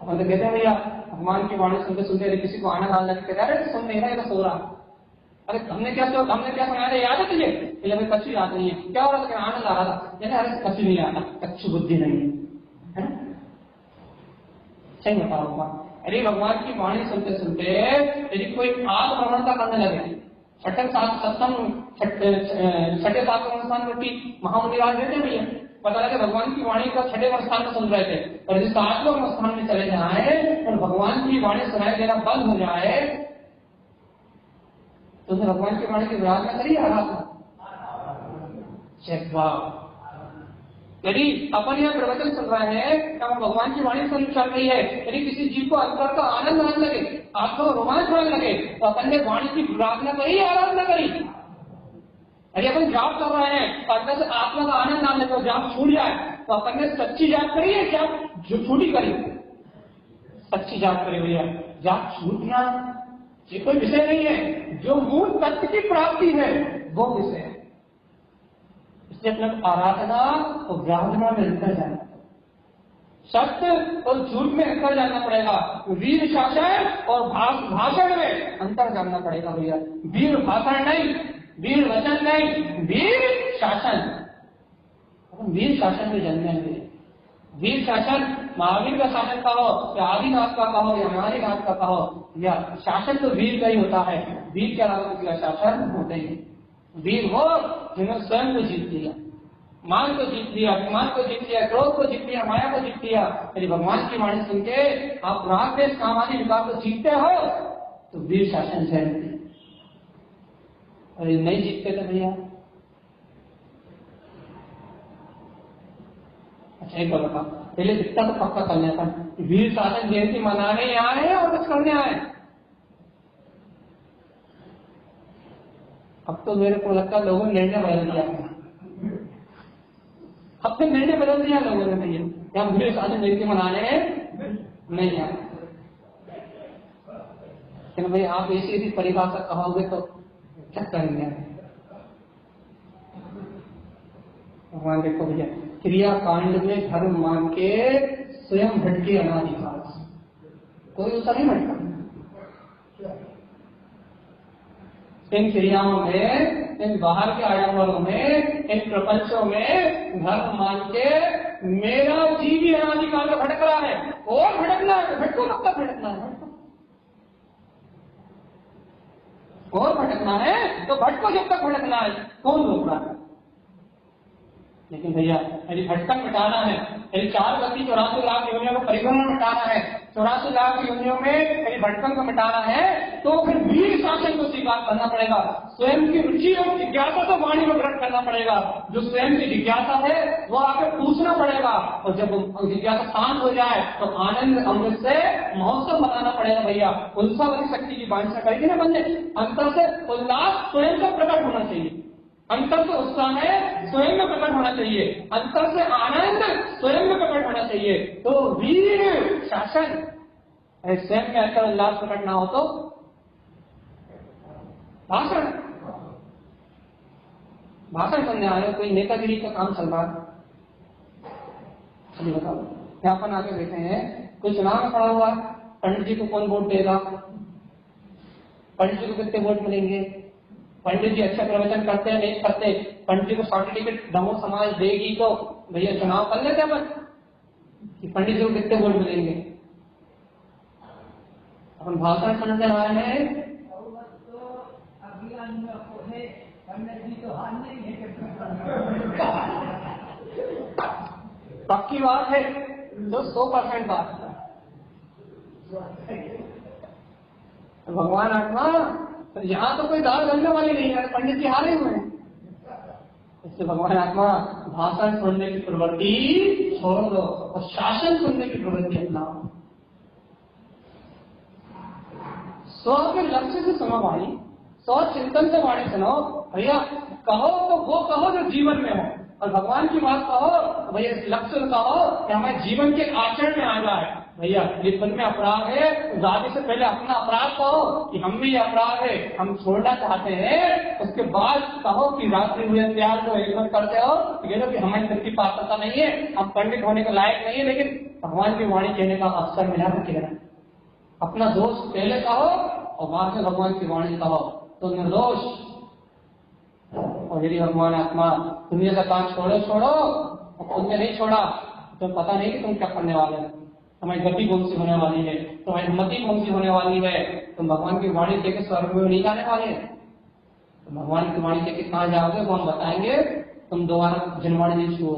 अपन तो कहते हैं भैया भगवान की वाणी सुनते सुनते किसी को आना डालना कहते, अरे सुन नहीं रहा, सो रहा। अरे हमने क्या सुनाया था, याद है तुझे? कच्ची याद नहीं है। क्या हो रहा था? आनंद आ रहा था। अरे कच्ची नहीं आता, कच्ची बुद्धि नहीं है ना। सही बताओ। अरे भगवान की वाणी सुनते सुनते यदि कोई आत्म प्रवणता करने लगे, छठे सातवें स्थान पर महामुनिराज रहते भैया, पता लगे भगवान की वाणी का छठे स्थान में सुन रहे थे, और यदि 7वें स्थान में चले जाए और भगवान की वाणी सुनाई देना बंद हो जाए तो भगवान की वाणी की विराधना करिए आराधना। यदि अपन यह प्रवचन सुन रहे हैं, तब भगवान की वाणी सुन चल रही है, यदि किसी जीव को अंतर का आनंद आने लगे, आत्मा को रोमांच होने लगे, तो अपन ने वाणी की विराधना करी, आराधना करी। यदि अपन जाप कर रहे हैं और अंदर से आत्मा का आनंद आने लगे, जाप छूट जाए, तो अपन ने सच्ची जाप करी है क्या झूठी करी? सच्ची जाप करी भैया। जाप छूट गया ये कोई विषय नहीं है, जो मूल तत्व की प्राप्ति है वो विषय है। इसलिए अपना आराधना और विराधना में अंतर जाना, सत्य और झूठ में अंतर जानना पड़ेगा, वीर शासन और भाषण में अंतर जानना पड़ेगा भैया। वीर भाषण नहीं, वीर वचन नहीं, वीर शासन। वीर शासन में जन्मे हैं। वीर शासन महावीर का शासन का हो या आदिनाथ का कहो या हमारे नाथ का कहो, या शासन तो वीर का ही होता है। वीर के अलावा किसी का शासन होता ही। वीर वो जिन्होंने स्वयं को जीत लिया, मान को जीत लिया, अभिमान को जीत लिया, क्रोध को जीत लिया, माया को जीत लिया। यदि भगवान की वाणी सुन के आप राग देश काम आदि विकार को जीतते हो तो वीर शासन से, और नहीं जीतते तो भैया अच्छा एक बार बता, पहले इतना तो पक्का कर लेता है वीर शासन जयंती मनाने आए हैं और कुछ करने आए। अब तो मेरे को लगता है लोगों ने निर्णय बदल दिया, अब तो निर्णय बदल दिया लोगों ने भैया, हम भीड़ शासन जयंती मनाने नहीं आए। लेकिन भाई आप ऐसी ऐसी परिभाषा कहोगे तो क्या करेंगे? भगवान देखो भैया, क्रिया कांड में धर्म मान के स्वयं भटके अनाधिकार, कोई उसका नहीं भटका। इन क्रियाओं में, इन बाहर के आडंबरों में, इन प्रपंचों में धर्म मान के मेरा जीव ही अनाधिकार में भटक रहा है, और भटकना है, भटको कब तक भटकना है, और भटकना है तो भटको जब तक भटकना है, कौन रोक रहा है? लेकिन भैया यदि भटकन मिटाना है, यदि 4 गति 84 लाख योनियों को परिभ्रमण मिटाना है, 84 लाख योनियों में यदि भटकन को मिटाना है, तो फिर वीर शासन को स्वीकार करना पड़ेगा, स्वयं की रुचि और जिज्ञासा को वाणी में प्रकट करना पड़ेगा। जो स्वयं की जिज्ञासा है वो आकर पूछना पड़ेगा, और जब जिज्ञासा शांत हो जाए तो आनंद अमृत से महोत्सव मनाना पड़ेगा। भैया उल्लास शक्ति की वांछा करेगी ना बंदे, अंतर से उल्लास स्वयं का प्रकट होना चाहिए, अंतर से उत्साह है स्वयं में प्रकट होना चाहिए, अंतर से आनंद स्वयं में प्रकट होना चाहिए। तो वीर शासन स्वयं में अंतर उल्लास प्रकट ना हो तो भाषण करने आए, कोई नेतागिरी का काम चल रहा है, चलिए बताओ। यहाँ पर आके बैठे हैं, कोई चुनाव में खड़ा हुआ, पंडित जी को कौन वोट देगा, पंडित जी को कितने वोट मिलेंगे, पंडित जी अच्छा प्रवचन करते हैं नहीं करते, पंडित जी को सर्टिफिकेट दमो समाज देगी तो भैया चुनाव कर लेते अपन कि पंडित जी को कितने वोट मिलेंगे। अपन भाषण सुनने आए हैं, पक्की बात है, जो 100% बात है। भगवान आत्मा तो यहाँ तो कोई दाल गलने वाली नहीं है, पंडित जी हारे हुए हैं। इससे भगवान आत्मा भाषण सुनने की प्रवृत्ति छोड़ दो और शासन सुनने की प्रवृत्ति अपनाओ। स्व के लक्ष्य से सुनो वाणी, स्व चिंतन से वाणी सुनो भैया। कहो तो वो कहो जो जीवन में हो, और भगवान की बात कहो तो भैया इस लक्ष्य कहो कि हमारे जीवन के आचरण में आ जाए। भैया जीवन में अपराध है, जाने से पहले अपना अपराध कहो कि हम भी अपराध है, हम छोड़ना चाहते हैं। उसके बाद कहो कि रात्रि हुए प्यार को एक करते हो, ये तो कि हमारी तक की पात्रता नहीं है, हम पंडित होने के लायक नहीं है, लेकिन भगवान की वाणी कहने का अवसर मिला तो कहना। अपना दोष पहले कहो और वहां से भगवान की वाणी कहो तो निर्दोष। और यदि भगवान आत्मा दुनिया का काम छोड़ो और तुमने नहीं छोड़ा तो पता नहीं कि तुम क्या करने वाले हो, तुम्हारी गति कौन सी होने वाली है, तुम्हारी हिम्मती कौन सी होने वाली है। तुम भगवान की वाणी देके स्वर्ग में नहीं जाने वाले, तो भगवान की वाणी देके कहाँ जाओगे वो हम बताएंगे, तुम दोबारा जन्मवाणी नहीं छुओ।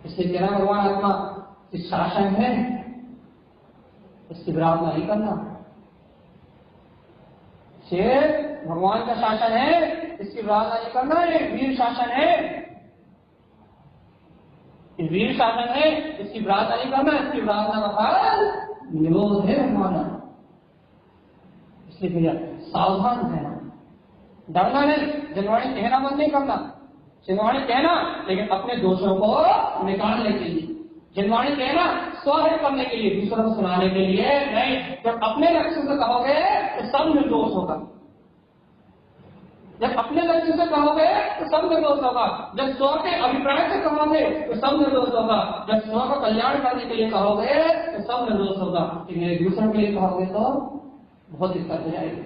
इसलिए कह रहा भगवान आत्मा इस शासन है, इसकी विराट नहीं करना। भगवान का शासन है, इसकी विराट नहीं करना, ये वीर शासन है, वीर शासन है, इसकी विराट नहीं करना, इसकी विराट का निरोध है भगवान। इसलिए भैया सावधान है, डरना नहीं, जनवाणी कहना बंद नहीं करना, जनवाणी कहना लेकिन अपने दोषों को निकालने के लिए, जनवाणी कहना स्वागत करने के लिए, दूसरों को सुनाने के लिए नहीं। जब अपने लक्ष्य से कहोगे तो सब निर्दोष होगा, जब अपने लक्ष्य से कहोगे तो सब निर्दोष होगा, जब स्व के अभिप्राय से कहोगे तो सब निर्दोष होगा, जब स्व का कल्याण करने के लिए कहोगे तो सब निर्दोष होगा। लेकिन दूसरों के लिए कहोगे तो बहुत दिक्कत हो जाएगी,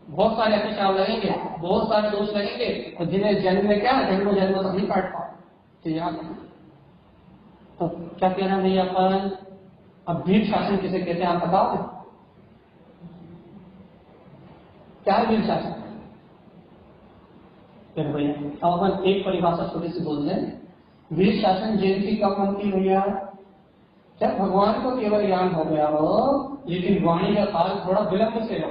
बहुत सारे अतिचार लगेंगे, बहुत सारे दोष लगेंगे, और जिन्हें जन्म में क्या जन्म तक नहीं काट पाओ। तो याद तो क्या कहना भैया अपन अब वीर शासन किसे कहते हैं आप बताओ, क्या है वीर शासन? भैया अब अपन एक परिभाषा छोटी सी बोल दें। वीर शासन जयंती कब बनती भैया? जब भगवान को केवल ज्ञान हो गया हो लेकिन वाणी का काल थोड़ा विलंब से हो,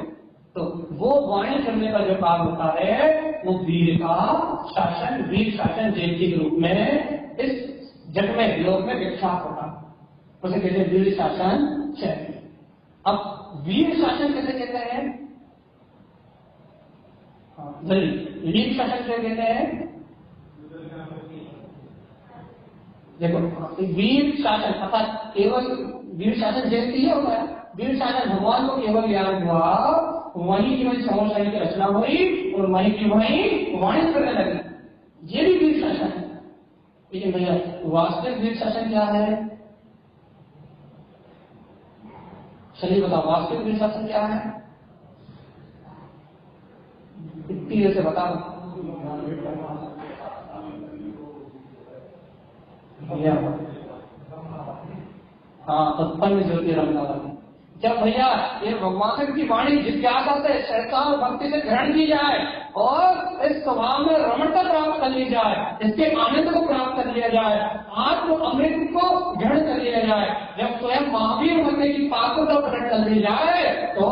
तो वो वाणी करने का जो काल होता है वो वीर का शासन, वीर शासन जयंती के रूप में इस जग में लोक में विख्यात होता, उसे कहते हैं वीर शासन जयंती। अब वीर शासन कैसे कहते हैं? वीर शासन क्या कहते हैं? देखो, वीर शासन अर्थात केवल वीर शासन जैसे ही होता है, वीर शासन भगवान को केवल ज्ञान हुआ, वहीं की वही समोसाई की रचना हुई और वहीं की वहीं वाणी करने लगी, ये भी वीर शासन है। लेकिन भैया वास्तविक वीर शासन क्या है? चलिए बताओ, वास्तविक वीर शासन क्या है? इतनी देर से बताओ भैया। हाँ, उत्पन्न ज्योति रंग। जब भैया ये भगवान की वाणी जिज्ञासा से श्रद्धा और भक्ति से ग्रहण की जाए और इस स्वभाव में रमणता प्राप्त कर ली जाए, इसके आनंद को प्राप्त कर लिया जाए, आत्म अमृत को ग्रहण कर लिया जाए, जब स्वयं महावीर बनने की पात्रता ग्रहण कर ली जाए तो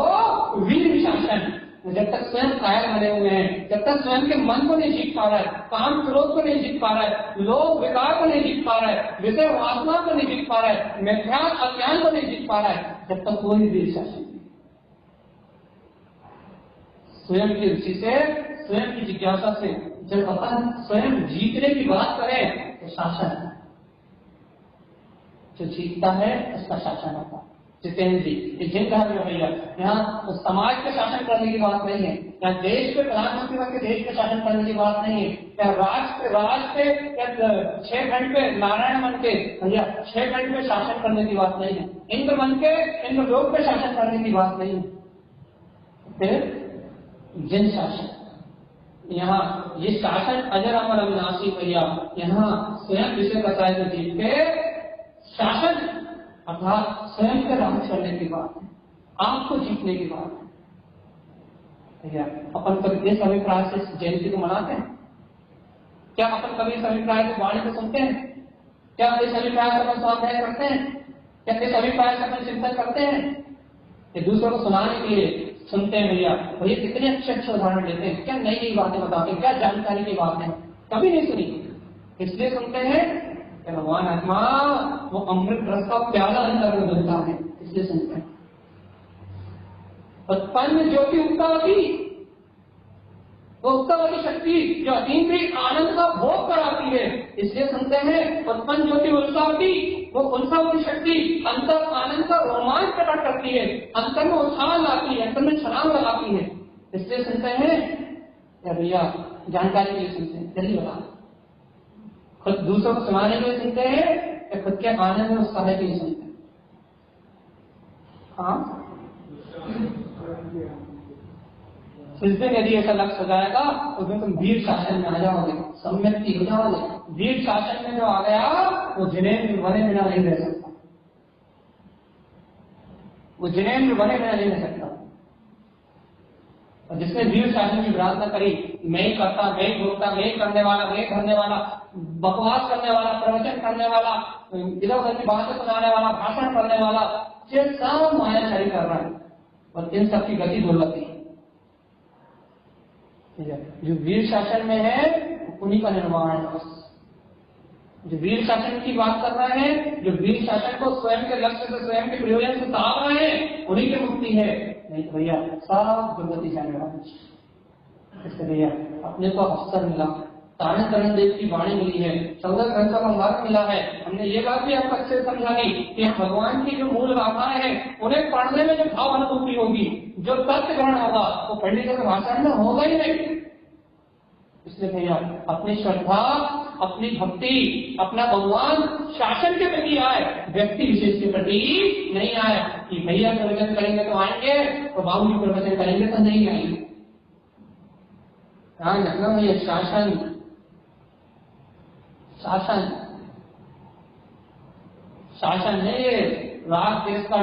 वीर शासन। जब तक स्वयं कायल बने हुए हैं, जब तक स्वयं के मन को नहीं जीत पा रहा है, काम क्रोध को नहीं जीत पा रहा है, लोभ विकार को नहीं जीत पा रहा है, विषय वासना को नहीं जीत पा रहा है, मिथ्या अज्ञान को नहीं जीत पा रहा है, जब तक कोई वीर शासन नहीं। स्वयं की रुचि से, स्वयं की जिज्ञासा से जब अपन स्वयं जीतने की बात करें तो शासन है। जो जीतता है उसका शासन होता है। जितेंद्र जी, जितेंद्र है भैया, यहाँ समाज के शासन करने की बात नहीं है, यहाँ देश के प्रधानमंत्री बन के देश के शासन करने की बात नहीं है, या राष्ट्र पे 6 घंटे पे नारायण बन के भैया 6 घंटे पे शासन करने की बात नहीं है, इंद्र बन के इंद्र लोक पे शासन करने की बात नहीं है। फिर जिन शासन, यहाँ ये शासन अजर अमर अविनाशी भैया, यहाँ स्वयं विषय बताए जीत के शासन अर्थात स्वयं का राज करने की बात है, आपको जीतने की बात है भैया। अपन कभी इस अभिप्राय से जयंती को मनाते हैं क्या? अपन कभी इस अभिप्राय को वाणी को सुनते हैं क्या? इस अभिप्राय से अपन स्वाध्याय करते हैं क्या? इस अभिप्राय से अपन चिंतन करते हैं? ये दूसरों को सुनाने के लिए सुनते हैं भैया। भैया कितने अच्छे अच्छे उदाहरण देते हैं, क्या नई नई बातें बताते हैं, क्या जानकारी की बात है, कभी नहीं सुनी, इसलिए सुनते हैं भगवान आत्मा वो अमृत रस का प्याला अंदर में बनता है, इसलिए सुनते हैं। उत्पन्न ज्योति उत्सावती, वो उत्सावती शक्ति जो अतीन्द्रिय आनंद का भोग कराती है, इसलिए सुनते हैं। उत्पन्न ज्योति उत्सावती, वो उत्सावती शक्ति अंतर आनंद का रोमांच प्रकट करती है, अंतर में उत्साह लाती है, अंतर में छलांग लगाती है, इसलिए सुनते हैं। या भैया जानकारी के लिए सुनते हैं? जल्दी बताओ, खुद दूसरों को सुनाने के लिए सुनते हैं या खुद के आनंद में उत्साह के लिए सुनते हैं? हाँ, इस दिन यदि ऐसा लक्ष्य हो जाएगा तो तुम वीर शासन में आ जाओगे, सम्यक्ति हो जाओगे। वीर शासन में जो आ गया वो जिनेन्द्र बने बिना नहीं रह सकता, वो जिनेन्द्र बने बिना नहीं रह सकता। और जिसने वीर शासन की प्रार्थना करी, मैं ही करता, मैं ही भोगता, मैं ही करने वाला, मैं ही करने वाला, बकवास करने वाला, प्रवचन करने वाला, इधर उधर की बातें सुनाने वाला, भाषण करने वाला, ये सब मायाचारी कर रहा है और इन सबकी गति दुर्लभती है। जो वीर शासन में है उन्हीं का निर्माण है। जो वीर शासन की बात कर रहे हैं, जो वीर शासन को स्वयं के लक्ष्य से, स्वयं के प्रयोजन से ताक रहे हैं, उन्हीं की मुक्ति है। नहीं तो भैया सब दुर्गति जाने वाले। इससे भैया अपने को अवसर मिला, तारण करण देव की वाणी मिली है, 14 ग्रंथों का मार्ग मिला है। हमने ये बात भी आपको अच्छे से समझाई कि भगवान की जो मूल गाथाएं हैं उन्हें पढ़ने में जो भाव अनुभूति होगी, जो तथ्य ग्रहण होगा, वो पंडित के भाषण में होगा ही नहीं। इसलिए भैया अपनी श्रद्धा, अपनी भक्ति, अपना भगवान शासन के प्रति आए, व्यक्ति विशेष के प्रति नहीं आए कि भैया प्रवचन करेंगे तो आएंगे और बाबू जी प्रवचन करेंगे तो नहीं आएंगे। ध्यान रखना भैया, शासन शासन शासन नहीं है, राज देश का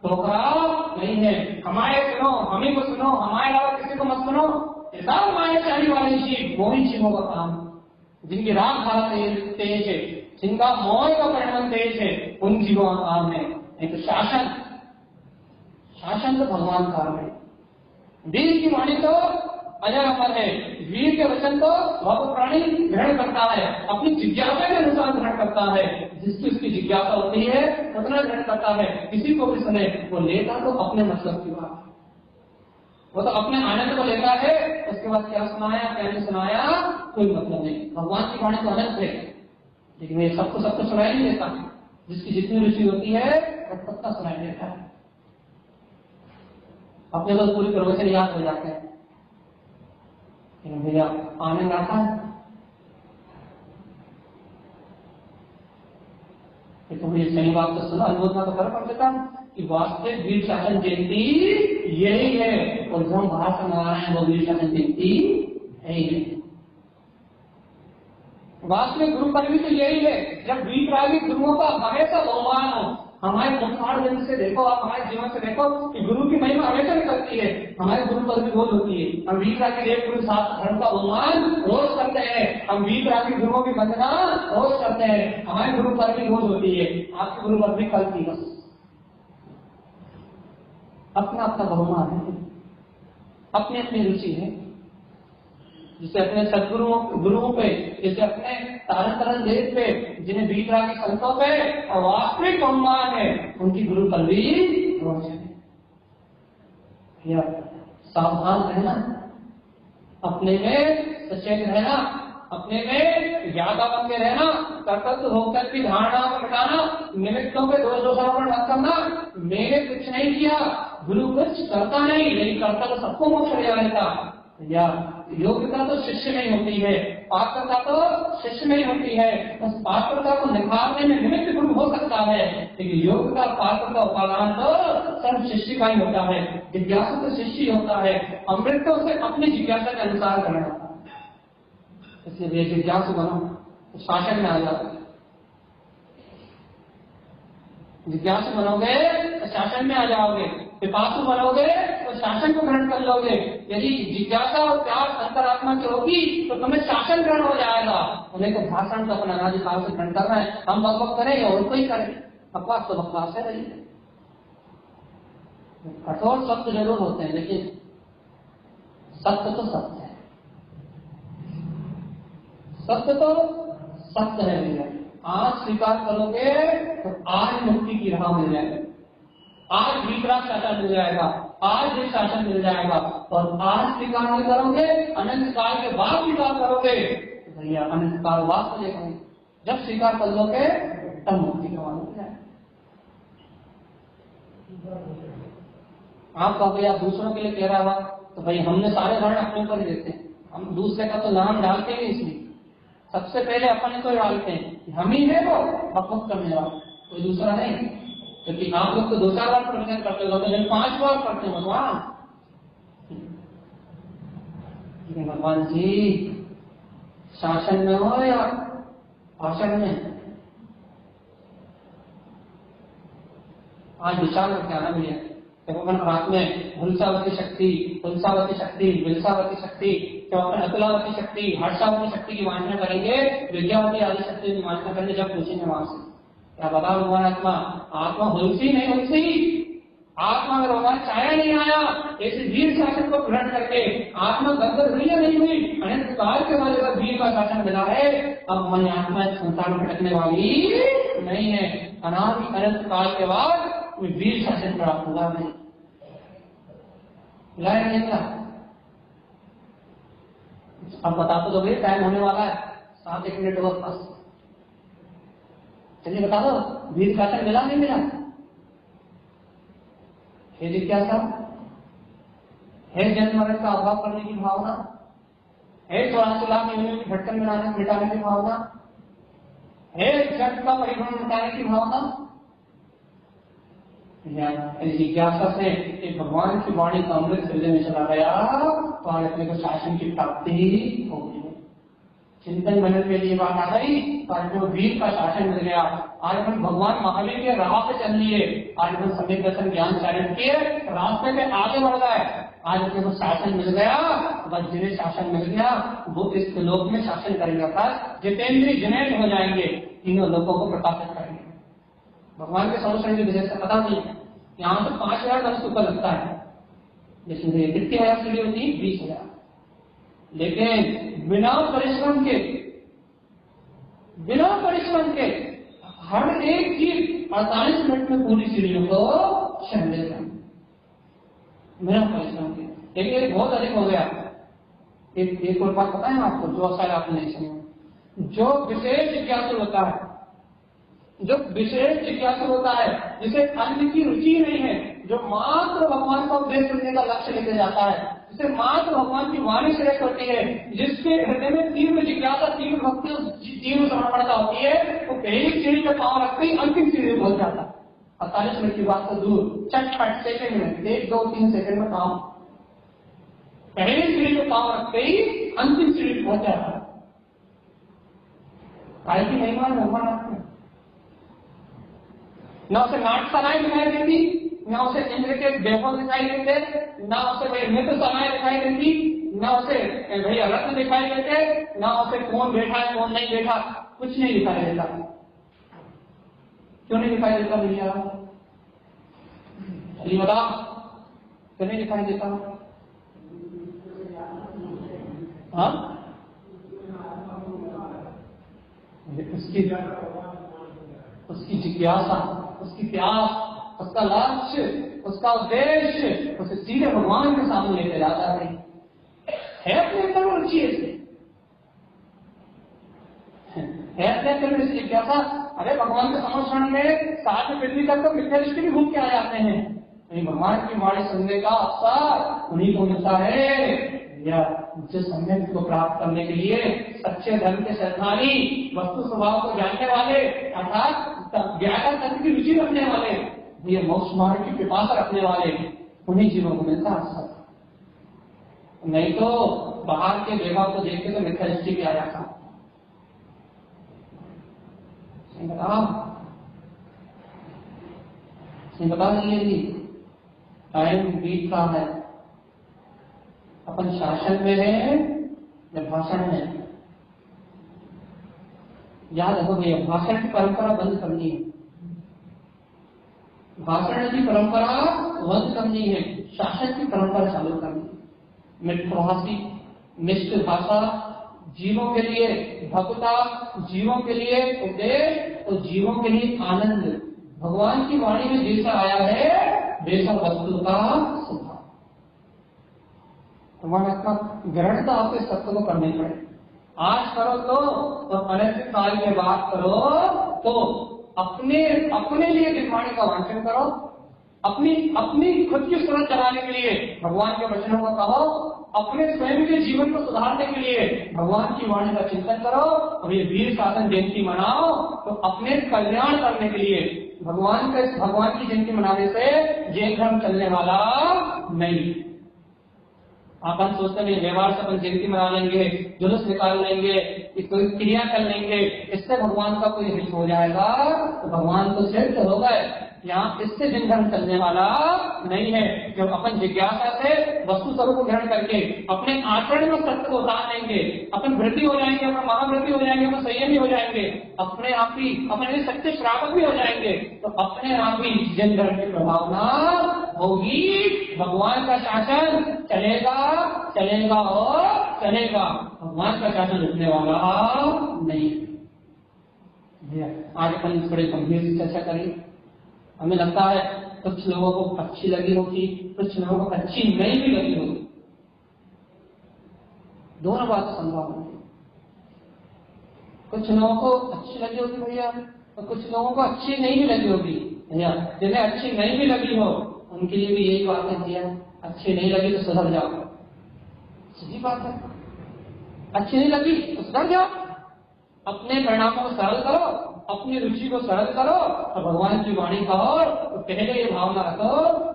टोकराव नहीं है। हमारे सुनो, हमें को सुनो, हमारे अलावा किसी को मत सुनो, सब मायाचारी वाले जीव, मोही जीवों का काम, जिनकी राग धारा तेज है, जिनका मोह का परिणाम तेज है, उन जीवों का काम है। नहीं तो शासन, शासन तो भगवान का काम है। वीर की वाणी तो अजर अमर है, वीर के वचन को वह प्राणी ग्रहण करता है, अपनी जिज्ञासा के अनुसार ग्रहण करता है, जिसकी उसकी जिज्ञासा होती है उतना ग्रहण करता है। किसी को भी सुने वो लेता तो अपने मतलब की बात, वो तो अपने आनंद को लेता है, उसके बाद क्या सुनाया क्या नहीं सुनाया कोई मतलब नहीं। भगवान की वाणी तो अनंत है, लेकिन ये सबको सुनाई नहीं देता। जिसकी जितनी रुचि होती है वो सबका सुनाई देता है। अपने तो पूरी प्रवचन याद हो जाते हैं, लेकिन भैया आनंद आता है तो मुझे सही बात तो सुना, अनुमोदना तो कर पड़ देता कि वास्तविक वीर शासन जयंती यही है, और जो हम बाहर से मना रहे हैं वो वीर शासन जयंती है ही नहीं। वास्तविक गुरु पर्व भी तो यही है, जब वीतरागी गुरुओं का हमेशा बहुमान हो। हमारे मुखार जन्म से देखो, आप हमारे जीवन से देखो कि गुरु की महिमा हमेशा निकलती है। हमारे गुरु पर्व भी बहुत होती है, हम वीतरागी देव गुरु साथ धर्म का बहुमान रोज करते हैं, हम वीतरागी गुरुओं की वंदना रोज करते हैं, हमारे गुरु पर्व भी रोज होती है। आपकी गुरु पर्व भी कल थी, बस अपना अपना बहुमान है, अपनी अपनी रुचि है। जिसे अपने सदगुरुओं गुरुओं पे, जैसे अपने तारण तारण देश पे, जिन्हें वीतरागी संतों पे और वास्तविक सम्मान है, उनकी गुरु पर भी रोज है। सावधान रहना, अपने में सचेत रहना, अपने में ज्ञाता बन के रहना, कर्तव्य होकर की धारणा को मिटाना, निमित्तों के दोष दोषारोपण मत करना। मैंने कुछ नहीं किया, गुरु कुछ करता नहीं, लेकिन करता तो सबको मोक्ष ले जाएगा। या योग्यता तो शिष्य में होती है, पात्रता तो शिष्य में होती है। उस पात्रता को निखारने में निमित्त गुरु हो सकता है, लेकिन योग्यता पात्रता उपादान तो सब शिष्य का ही होता है। जिज्ञासा तो शिष्य होता है, अमृत तो उसे अपनी जिज्ञासा के अनुसार करना होता है। इसलिए जिज्ञासु बनो, शासन में आ जाओ। जिज्ञासु बनोगे तो शासन में आ जाओगे, पिपासु बनोगे तो शासन को ग्रहण कर लोगे। यदि जिज्ञासा और प्यार अंतरात्मा की होगी तो तुम्हें शासन ग्रहण हो जाएगा। उन्हें तो भाषण तो अपना अनाधिकार से ग्रहण करना है, हम बकबक करें या और कोई करे, बकवास तो बकवास है। रही कठोर शब्द जरूर होते हैं, लेकिन सत्य तो सत्य है, सत्य तो सत्य है भैया। आज स्वीकार करोगे तो आज मुक्ति की राह मिल जाएगी, आज वीतराग शासन मिल जाएगा, आज भी शासन मिल जाएगा। और आज स्वीकार नहीं करोगे, अनंत काल के बाद स्वीकार करोगे तो भैया अनंत काल वापस देखेंगे। जब स्वीकार कर लोगे तब मुक्ति का मालूम हो जाएगा। आप कहोगे यार दूसरों के लिए कह रहा हुआ, तो भाई हमने सारे वर्ण अपने ऊपर ही देते हैं, हम दूसरे का तो नाम डालते हैं। इसलिए सबसे पहले अपने को डालते हैं, हम ही है वो बकबक करने वाला, कोई दूसरा नहीं। क्योंकि आप लोग तो 2-4 बार प्रवचन करते हो, 5 बार करते हैं भगवान। भगवान जी शासन में हो या भाषण में, आज विचार करके आना भैया। जब अपन रात में हुलसावती शक्ति, हुलसावती शक्ति, विलसावती शक्ति, जब अपन अतुलावती शक्ति, हर्षावती शक्ति की वांछना करेंगे, विद्यावती आदि शक्ति की वांछना करेंगे, जब पूछेंगे वहां से क्या बताओ भगवान आत्मा, आत्मा हुलसी नहीं हुलसी, आत्मा अगर भगवान छाया नहीं आया, ऐसे वीर शासन को ग्रहण करके आत्मा गदगद हुई या नहीं हुई, अनंत काल के बाद अगर वीर का शासन मिला है, अब हमारी आत्मा संसार में भटकने वाली नहीं है। अनादि अनंत काल के बाद कोई वीर शासन प्राप्त हुआ नहीं, मिला नहीं था। अब बता तो भाई टाइम होने वाला है, 7-1 मिनट और पास, चलिए बता दो वीर शासन मिला नहीं मिला? है जिज्ञासा, है जन्म मरण का अभाव करने की भावना, है 84 लाख योनियों की भटकन मिटाने की भावना, है जग का परिभ्रमण मिटाने की भावना। जिज्ञासा से एक भगवान की वाणी का अमृत हृदय में चला गया तो आज अपने को शासन की प्राप्ति होगी। चिंतन मनन के लिए बात आ गई तो आज को वीर का शासन मिल गया। आज हम भगवान महावीर के राह पे चल लिए, आज हम समय दर्शन ज्ञान चारण के रास्ते पे आगे बढ़ गए। आज अपने को शासन मिल गया, बस जिन्हें शासन मिल गया वो इस लोक में शासन करेंगे, जितेंद्रीय जिनेन्द्र हो जाएंगे, तीनों लोगों को प्रकाशित करेंगे। भगवान के संरक्षण की वजह से पता नहीं, यहाँ तो 5000 वर्ष ऊपर लगता है, लेकिन कितनी हजार सीढ़ी होती है? 20,000। लेकिन बिना परिश्रम के हर एक चीज 48 मिनट में पूरी सीढ़ियों को चढ़ लेता, बिना परिश्रम के। लेकिन ये बहुत अधिक हो गया। एक और बात पता है आपको, जो शायद आपने नहीं सुनी, जो विशेष जिज्ञासु होता है, जो विशेष जिज्ञासु होता है, जिसे अन्य की रुचि नहीं है, जो मात्र भगवान का उपदेश सुनने का लक्ष्य लेके जाता है, जिसे मात्र भगवान की वाणी श्रेष्ठ होती है, जिसके हृदय में तीव्र जिज्ञासा, तीव्र भक्ति, तीव्र समर्पणता होती है, वो पहली सीढ़ी पे पांव रखते ही अंतिम सीढ़ी में पहुंच जाता है। 48 मिनट की बात तो दूर, चटपट सेकंड में, 1, 2, 3 सेकंड में काम, पहली सीढ़ी पे पांव रखते ही अंतिम सीढ़ी पहुंच जाता है। काय की महिमा है भगवान आपने, न उसे नाट्यशालाएं दिखाई देती, न उसे इंद्र के वैभव दिखाई देते, न उसे भाई नृत्य शालाएं दिखाई देती, न उसे भैया रत्न दिखाई देते, न उसे कौन बैठा है कौन नहीं बैठा, कुछ नहीं दिखाई देता। क्यों नहीं दिखाई देता भैया? अली बताओ, क्यों नहीं दिखाई देता? हाँ, उसकी जिज्ञासा, उसकी प्यास, उसका लक्ष्य, उसका उद्देश्य उसे सीधे भगवान के सामने लेकर जाता है अपने अंदर रुचि है अपने जिज्ञासा। अरे भगवान के समर्पण में साथ में पृथ्वी तक तो मिथ्या दृष्टि भी घूम के आ जाते हैं, लेकिन भगवान की वाणी सुनने का अवसर उन्हीं को मिलता है या जो सम्यक को प्राप्त करने के लिए सच्चे धर्म के श्रद्धालु, वस्तु स्वभाव को जानने वाले, अर्थात ज्ञान तत्व की रुचि रखने वाले, ये मोक्ष मार्ग की पिपासा रखने वाले, उन्हीं जीवों को मिलता है। नहीं तो बाहर के वैभव को देख के तो मिथ्या दृष्टि भी आ जाता। बता दीजिए, टाइम बीत रहा है, अपन शासन में है या भाषण में? याद रखो भैया, भाषण की परंपरा बंद करनी है, भाषण की परंपरा बंद करनी है, शासन की परंपरा चालू करनी है। मितभाषी, मिष्ट भाषा, जीवों के लिए भक्ता, जीवों के लिए उपदेश और जीवों के लिए आनंद। भगवान की वाणी में जैसा आया है वैसा वस्तु का स्वभाव। तुम्हारा ग्रहण तो आपके सत्य को करने पड़े। आज करो तो अनंत काल में बात करो तो अपने लिए निर्माणी का वांछन करो, अपनी खुद की सूरत चलाने के लिए भगवान के वचनों को कहो, अपने स्वयं के जीवन को सुधारने के लिए भगवान की वाणी का चिंतन करो, और ये वीर शासन जयंती मनाओ तो अपने कल्याण करने के लिए। भगवान की जयंती मनाने से जैन धर्म चलने वाला नहीं। अपन सोचते नहीं व्यवहार से अपन जयंती मना लेंगे, जुलूस निकाल लेंगे, कोई क्रिया कर लेंगे, इससे भगवान का कोई हित हो जाएगा, तो भगवान तो सिद्ध हो गए। यहाँ इससे दिन धर्म चलने वाला नहीं है। जब अपन जिज्ञासा से वस्तु स्वरूप को ग्रहण करके अपने आचरण में सत्य को उतार लेंगे, अपन वृद्धि हो जाएंगे, अपन महावृद्धि हो जाएंगे, अपन संयमी हो जाएंगे, अपने आप ही अपने सच्चे श्रावक भी हो जाएंगे, तो अपने आप ही जन धर्म की प्रभावना होगी। भगवान का शासन चलेगा चलेगा और चलेगा, भगवान का शासन रुकने वाला नहीं। आज अपन बड़े गंभीर से चर्चा करेंगे। हमें लगता है कुछ लोगों को अच्छी लगी होगी, कुछ लोगों को अच्छी नहीं भी लगी होगी, दोनों बात संभव है। कुछ लोगों को अच्छी लगी होगी भैया, और कुछ लोगों को अच्छी नहीं भी लगी होगी भैया। जिन्हें अच्छी नहीं भी लगी हो उनके लिए भी यही बात है भैया, अच्छी नहीं लगी तो सुधर जाओ। सीधी बात है, अच्छी नहीं लगी तो सुधर जाओ, अपने परिणामों को सरल करो, अपनी रुचि को सरल करो, और भगवान की वाणी कहो तो पहले ये भावना रखो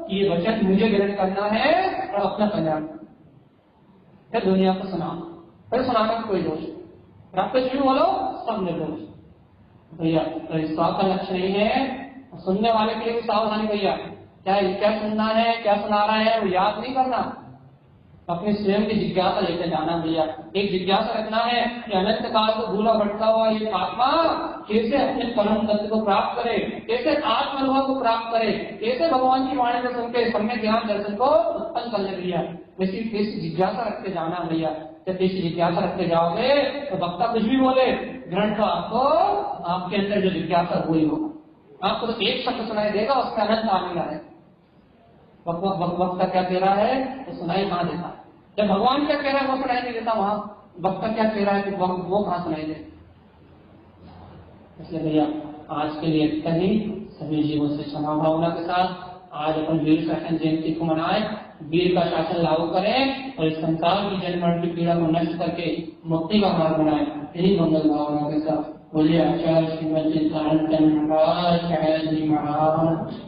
कि ये वचन मुझे ग्रहण करना है और अपना कल्याण करना, फिर दुनिया को सुनाओ, फिर सुनाने में कोई दोष नहीं। आप कुछ भी बोलो सब निर्दोष भैया। तो इसका का लक्ष्य नहीं है। सुनने वाले के लिए भी सावधानी भैया, क्या सुनना है, क्या सुना रहा है वो याद नहीं करना, अपने स्वयं की जिज्ञासा लेकर जाना भैया। एक जिज्ञासा रखना है कि अनंत काल को भूला भटका हुआ ये आत्मा कैसे अपने परम तत्व को प्राप्त करे, कैसे आत्म अनुभव को प्राप्त करे, कैसे भगवान की वाणी को सुनकर सम्यक ज्ञान दर्शन को उत्पन्न करने भैया। वैसी जिज्ञासा रखते जाना भैया। जब ऐसी जिज्ञासा रखते जाओगे तो वक्ता कुछ भी बोले, ग्रहण का आपको आपके अंदर जो जिज्ञासा हुई होगा, आपको तो एक शब्द सुनाई देगा, उसका अनंत आनंद आएगा। वक्त वक्त वक्त का क्या कह रहा है तो सुनाई कहाँ देता है। जब भगवान क्या कह रहा है वो सुनाई नहीं देता, वहां वक्त का क्या कह रहा है कि वो कहाँ सुनाई दे। इसलिए भैया आज के लिए इतना ही, सभी जीवों से क्षमा भावना के साथ आज अपन वीर शासन जयंती को मनाएं, वीर का शासन लागू करें और इस संसार की जन्म मरण की पीड़ा को नष्ट करके मुक्ति का मार्ग बनाएं। यही मंगल भावना के साथ बोलिए आचार्य श्रीमद चिंतानंद महाराज जी महाराज।